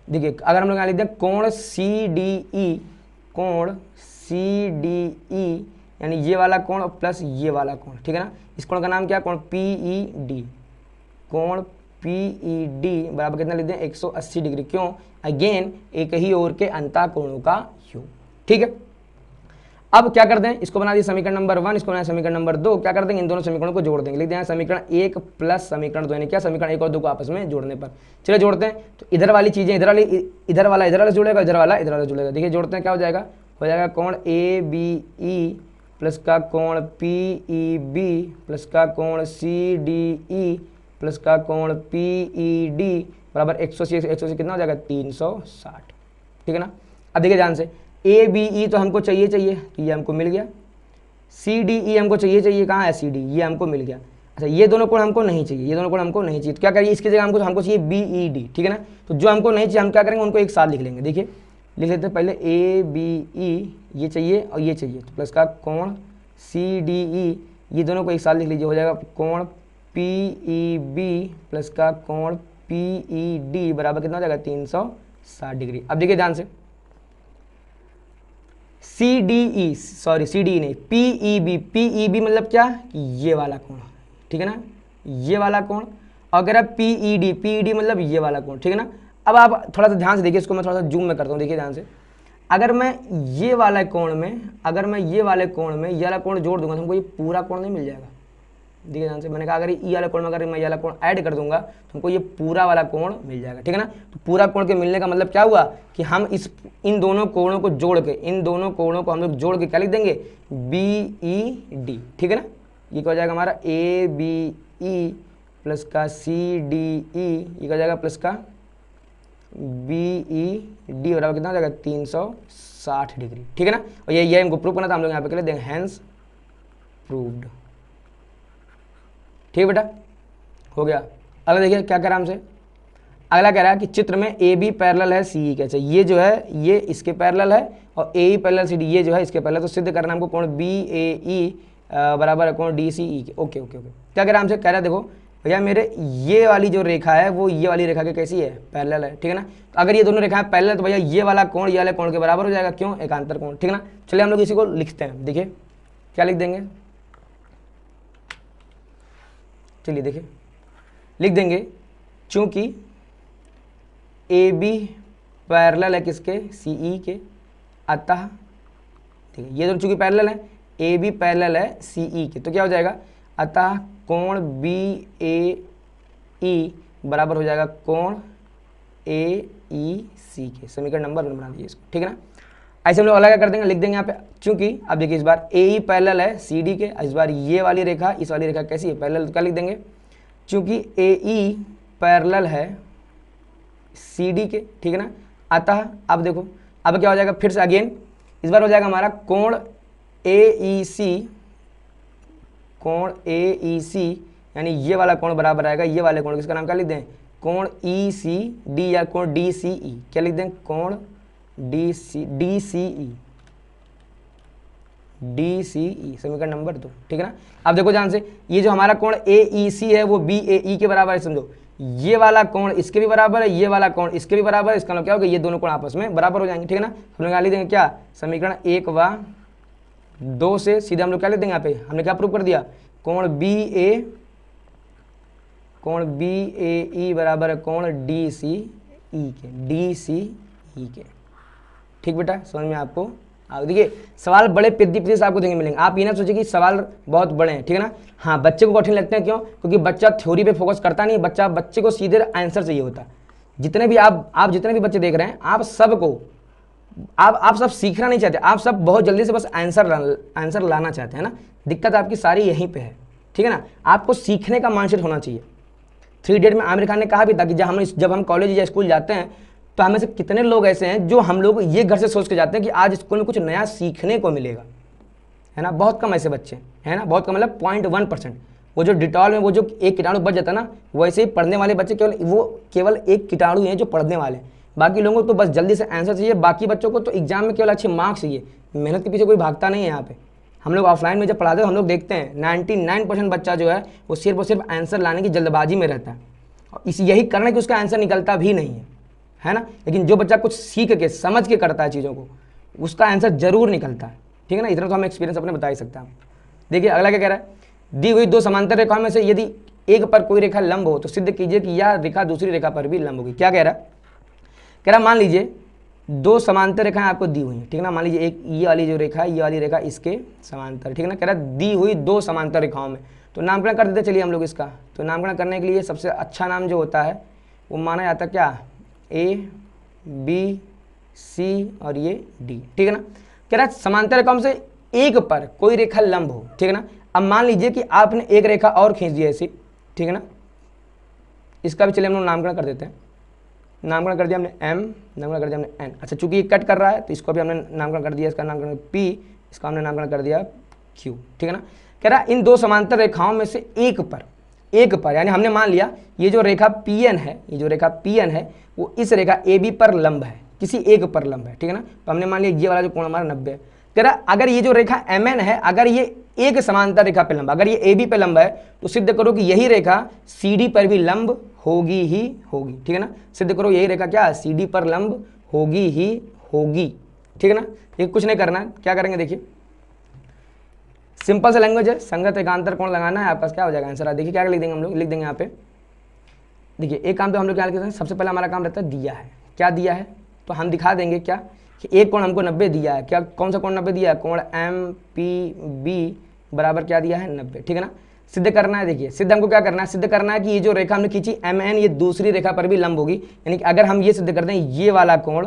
देखिए अगर हम लोग यहाँ लिख दें कोण सी डी ई, कोण सी डी ई यानी ये वाला कोण प्लस ये वाला कोण, ठीक है ना। इस कोण का नाम क्या है, कोण पी ई डी, कोण पी ई डी बराबर कितना लिख दें 180 डिग्री। क्यों, अगेन एक ही ओर के अंतः कोणों का योग, ठीक है। अब क्या कर दें, इसको बना दिए समीकरण नंबर 1, इसको बना समीकरण नंबर 2। क्या कर देंगे, इन दोनों समीकरणों को जोड़ देंगे, लिख दें समीकरण 1 प्लस समीकरण 2, यानी क्या समीकरण 1 और 2 को आपस में जोड़ने पर। चलिए जोड़ते हैं, तो इधर वाली चीजें इधर वाला जुड़ेगा, इधर वाला जुड़ेगा। देखिए जोड़ते हैं, क्या हो जाएगा कोण ए बी ई प्लस का कोण पी ई बी प्लस का कोण सी डी ई प्लस का कोण पी ई डी बराबर 180 कितना हो जाएगा 360, ठीक है ना। अब देखिए ध्यान से, ए बी ई तो हमको चाहिए, तो ये हमको मिल गया, सी डी ई हमको चाहिए, कहाँ है सी डी, ये हमको मिल गया। अच्छा ये दोनों कोण हमको नहीं चाहिए, तो क्या करिए, इसकी जगह हमको चाहिए बी ई डी, ठीक है ना। तो जो हमको नहीं चाहिए हम क्या करेंगे, उनको एक साथ लिख लेंगे। देखिए लिख लेते हैं पहले ए बी ई, ये चाहिए और ये चाहिए, तो प्लस का कोण सी डी ई, ये दोनों को एक साथ लिख लीजिए, हो जाएगा कोण पी ई बी प्लस का कोण पी ई डी बराबर कितना हो जाएगा 360 डिग्री। अब देखिए ध्यान से, सी डी ई नहीं, पी ई बी मतलब क्या, ये वाला कोण, ठीक है ना, ये वाला कोण। और अगर पी ई डी मतलब ये वाला कोण, ठीक है ना। अब आप थोड़ा सा ध्यान से देखिए, इसको मैं थोड़ा सा जूम में करता हूँ, देखिए ध्यान से। अगर मैं ये वाले कोण में ये वाला कोण जोड़ दूंगा तो हमको ये पूरा कोण नहीं मिल जाएगा। देखिए ध्यान से, मैंने कहा अगर ये वाला कोण में अगर मैं ये वाला कोण ऐड कर दूंगा तो हमको ये पूरा वाला कोण मिल जाएगा, ठीक है ना। तो पूरा कोण के मिलने का मतलब क्या हुआ कि हम इन दोनों कोणों को जोड़ के, हम लोग जोड़ के क्या लिख देंगे, बी ई डी, ठीक है ना। ये क्या हो जाएगा हमारा ए बी ई प्लस का सी डी ई, ये क्या हो जाएगा प्लस का बी ई डी बराबर कितना हो जाएगा 360 डिग्री, ठीक है ना। और ये हमको प्रूव करना था, हम लोग यहाँ पे कर देंगे हैंस प्रूव्ड, ठीक है बेटा, हो गया। अगला देखिए क्या कह रहा है हमसे, अगला कह रहा है कि चित्र में ए बी पैरेलल है सी ई के, ये जो है ये इसके पैरेलल है और ए ई पैरेलल सी डी ये जो है इसके पैरेलल, तो सिद्ध करना हमको कोण बी ए ई बराबर है कोण डी सी ई के। ओके। क्या कह रहा है हमसे, कह रहा है देखो भैया मेरे ये वाली जो रेखा है वो ये वाली रेखा के कैसी है, पैरेलल है, ठीक है ना। तो अगर ये दोनों रेखाएं पैरेलल तो भैया ये वाला कोण ये वाले कोण के बराबर हो जाएगा, क्यों, एकांतर कोण, ठीक है ना। चलिए हम लोग इसी को लिखते हैं, देखिए क्या लिख देंगे, चलिए देखिए लिख देंगे, चूंकि ए बी पैरेलल है किसके, सी ई के, अतः ठीक है ये दोनों चूंकि पैरेलल है, ए बी पैरेलल है सी ई के, तो क्या हो जाएगा, अतः कोण बी ए ई बराबर हो जाएगा कोण ए ई सी के। समीकरण नंबर 1 बना दीजिए इसको, ठीक है ना। ऐसे हम लोग अलग क्या कर देंगे, लिख देंगे यहाँ पे, चूंकि अब देखिए इस बार ए ई पैरेलल है सी डी के, इस बार ये वाली रेखा इस वाली रेखा कैसी है, पैरेलल, तो क्या लिख देंगे, चूंकि ए ई पैरेलल है सी डी के, ठीक है ना। अतः अब देखो अब क्या हो जाएगा, फिर से अगेन इस बार हो जाएगा हमारा कोण ए ई सी, यानी ये वाला कोण बराबर आएगा ये वाले कोण, किसका नाम क्या लिख दें, कोण ई सी डी या कोण डी सी ई, क्या लिख दें, कोण डी सी ई, समीकरण नंबर 2, ठीक है ना। अब देखो ध्यान से, ये जो हमारा कोण ए ई सी है वो बी ए ई के बराबर है, समझो ये वाला कोण इसके भी बराबर है, ये वाला कोण इसके भी बराबर है, इसका मतलब क्या होगा, ये दोनों कोण आपस में बराबर हो जाएंगे, ठीक है ना। हम लोग लिख देंगे क्या, समीकरण 1 व 2 से सीधे हम लोग क्या लिख देंगे, यहाँ पे हमने क्या प्रूव कर दिया, कोण बी ए ई बराबर है कोण डी सी ई के, ठीक बेटा, समझ में आपको देखिए सवाल बड़े पेदी से आपको देखने मिलेंगे, आप ये ना सोचिए कि सवाल बहुत बड़े हैं, ठीक है ना। हाँ बच्चे को कठिन लगते हैं, क्यों, क्योंकि बच्चा थ्योरी पे फोकस करता नहीं, बच्चे को सीधे आंसर चाहिए होता है। जितने भी आप जितने भी बच्चे देख रहे हैं, आप सबको आप सब सीखना नहीं चाहते, आप सब बहुत जल्दी से बस आंसर लाना चाहते हैं ना। दिक्कत आपकी सारी यहीं पे है, ठीक है ना। आपको सीखने का माइंडसेट होना चाहिए। 3 इडियट में आमिर खान ने कहा भी था कि जब हम कॉलेज या स्कूल जाते हैं तो हमें से कितने लोग ऐसे हैं जो हम लोग ये घर से सोच के जाते हैं कि आज स्कूल में कुछ नया सीखने को मिलेगा, है ना। बहुत कम ऐसे बच्चे हैं ना, बहुत कम, मतलब 0.1%। वो जो डिटॉल में वो जो एक कीटाणु बच जाता है ना, वैसे ही पढ़ने वाले बच्चे केवल एक कीटाणु हैं जो पढ़ने वाले। बाकी लोगों को तो बस जल्दी से आंसर चाहिए, बाकी बच्चों को तो एग्जाम में केवल अच्छे मार्क्स चाहिए, मेहनत के पीछे कोई भागता नहीं है यहाँ पे। हम लोग ऑफलाइन में जब पढ़ाते हैं हम लोग देखते हैं 99% बच्चा जो है वो सिर्फ और सिर्फ आंसर लाने की जल्दबाजी में रहता है, और यही कारण है कि उसका आंसर निकलता भी नहीं है ना। लेकिन जो बच्चा कुछ सीख के समझ के करता है चीज़ों को, उसका आंसर जरूर निकलता है, ठीक है ना। इतना तो हम एक्सपीरियंस अपने बता ही सकते हैं। देखिए अगला क्या कह रहा है, दी हुई 2 समांतर रेखाओं में से यदि एक पर कोई रेखा लंब हो तो सिद्ध कीजिए कि यह रेखा दूसरी रेखा पर भी लंब होगी। क्या कह रहा है, कह रहा मान लीजिए 2 समांतर रेखाएं आपको दी हुई हैं, ठीक है ना। मान लीजिए एक ये वाली जो रेखा है, ये वाली रेखा इसके समांतर, ठीक है ना। कह रहा है दी हुई 2 समांतर रेखाओं में, तो नामकरण कर देते चलिए हम लोग इसका। तो नामकरण करने के लिए सबसे अच्छा नाम जो होता है वो माना जाता है क्या, A B C और ये D, ठीक है ना। कह रहा है समांतर रेखाओं में से एक पर कोई रेखा लंब हो, ठीक है ना। अब मान लीजिए कि आपने एक रेखा और खींच दी ऐसी, ठीक है ना। इसका भी चलिए हम लोग नामकरण कर देते हैं। नामकरण कर दिया हमने M, नामकरण कर दिया हमने N। अच्छा चूंकि ये कट कर रहा है तो इसको भी हमने नामकरण कर दिया, इसका नामकरण P, इसका हमने नामकरण कर दिया Q, ठीक है ना। कह रहा है इन 2 समांतर रेखाओं में से एक पर यानी हमने मान लिया ये जो रेखा PN है, ये जो रेखा PN है वो इस रेखा AB पर लंब है, किसी एक पर लंब है, ठीक है ना। तो हमने मान लिया ये वाला जो कोण हमारा 90 है। कह रहा अगर ये जो रेखा MN है, अगर ये एक समांतर रेखा पे लंब, अगर ये AB पे लंब है तो सिद्ध करो कि यही रेखा CD पर भी लंब होगी ही होगी, ठीक है ना। सिद्ध करो यही रेखा क्या CD पर लंब होगी ही होगी, ठीक है ना। ये कुछ नहीं करना है, क्या करेंगे देखिए, सिंपल सा लैंग्वेज है, संगत एकांतर कोण लगाना है, आपके पास क्या हो जाएगा आंसर। देखिए क्या लिख देंगे हम लोग, लिख देंगे यहाँ पे। देखिए एक काम तो हम लोग क्या लिखते हैं, सबसे पहले हमारा काम रहता है दिया है, क्या दिया है तो हम दिखा देंगे क्या कि एक कोण हमको 90 दिया है। क्या कौन सा कोण 90 दिया है, कोण MPB बराबर क्या दिया है 90, ठीक है ना। सिद्ध करना है, देखिए सिद्ध हमको क्या करना है, सिद्ध करना है कि ये जो रेखा हमने खींची MN ये दूसरी रेखा पर भी लंब होगी। यानी कि अगर हम ये सिद्ध कर दें ये वाला कोण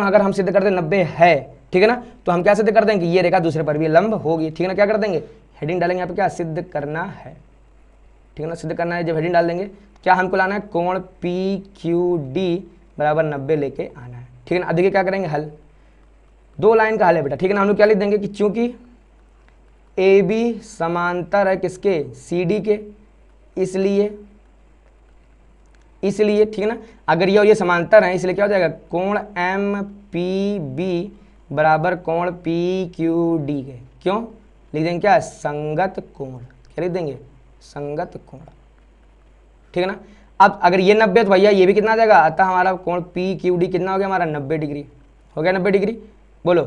अगर हम सिद्ध कर दें 90 है, ठीक है ना, तो हम क्या सिद्ध कर देंगे कि ये रेखा दूसरे पर भी लंब होगी, ठीक है ना। क्या कर देंगे, हेडिंग डालेंगे यहाँ पे, क्या सिद्ध करना है, ठीक है ना। सिद्ध करना है, जब हेडिंग डाल देंगे क्या हमको लाना है, कोण PQD बराबर 90 लेके आना है, ठीक है ना। अब देखिए क्या करेंगे, हल 2 लाइन का हल है बेटा, ठीक है ना। हम लोग क्या लिख देंगे कि चूंकि AB समांतर है किसके, CD के, इसलिए ठीक है ना, अगर ये और ये समांतर है इसलिए क्या हो जाएगा, कोण MPB बराबर कोण PQD के, क्यों लिख देंगे क्या, संगत कोण, क्या लिख देंगे, संगत कोण, ठीक है ना। अब अगर ये 90 तो भैया ये भी कितना आ जाएगा, अतः हमारा कोण PQD कितना हो गया हमारा 90 डिग्री हो गया, 90 डिग्री। बोलो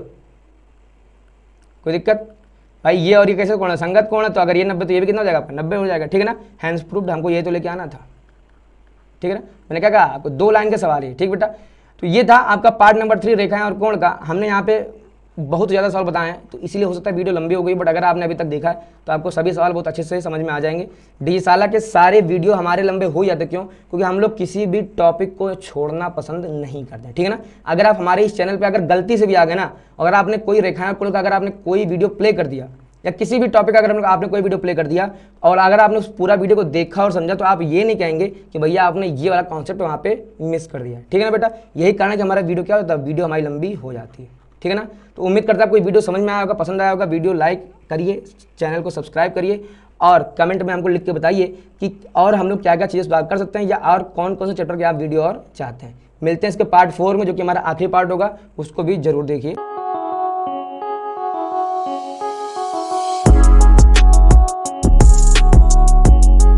कोई दिक्कत भाई, ये और ये कैसे कोण है, संगत कोण है, तो अगर ये 90 तो ये भी कितना हो जाएगा, 90 हो जाएगा, ठीक है ना। हैंस प्रूफ्ड, हमको ये तो लेके आना था, ठीक है ना। मैंने क्या कहा आपको, 2 लाइन का सवाल है, ठीक बेटा। तो ये था आपका पार्ट नंबर 3 रेखाएं और कोण का। हमने यहाँ पे बहुत ज़्यादा सवाल बताए हैं, तो इसीलिए हो सकता है वीडियो लंबी हो गई, बट अगर आपने अभी तक देखा है तो आपको सभी सवाल बहुत अच्छे से समझ में आ जाएंगे। डीएसआला के सारे वीडियो हमारे लंबे हो जाते, क्यों, क्योंकि हम लोग किसी भी टॉपिक को छोड़ना पसंद नहीं करते, ठीक है ना। अगर आप हमारे इस चैनल पर अगर गलती से भी आ गए ना, अगर आपने कोई रेखाएं कोण का अगर आपने कोई वीडियो प्ले कर दिया, या किसी भी टॉपिक अगर आपने कोई वीडियो प्ले कर दिया और अगर आपने उस पूरा वीडियो को देखा और समझा, तो आप ये नहीं कहेंगे कि भैया आपने ये वाला कॉन्सेप्ट वहाँ पे मिस कर दिया, ठीक है ना बेटा। यही कारण है कि हमारा वीडियो क्या होता है, वीडियो हमारी लंबी हो जाती है, ठीक है ना। तो उम्मीद करता है कोई वीडियो समझ में आया होगा, पसंद आया होगा। वीडियो लाइक करिए, चैनल को सब्सक्राइब करिए और कमेंट में हमको लिख के बताइए कि और हम लोग क्या क्या चीज़ें सुधार कर सकते हैं, या और कौन कौन से चैप्टर के आप वीडियो और चाहते हैं। मिलते हैं इसके पार्ट 4 में, जो कि हमारा आखिरी पार्ट होगा, उसको भी जरूर देखिए।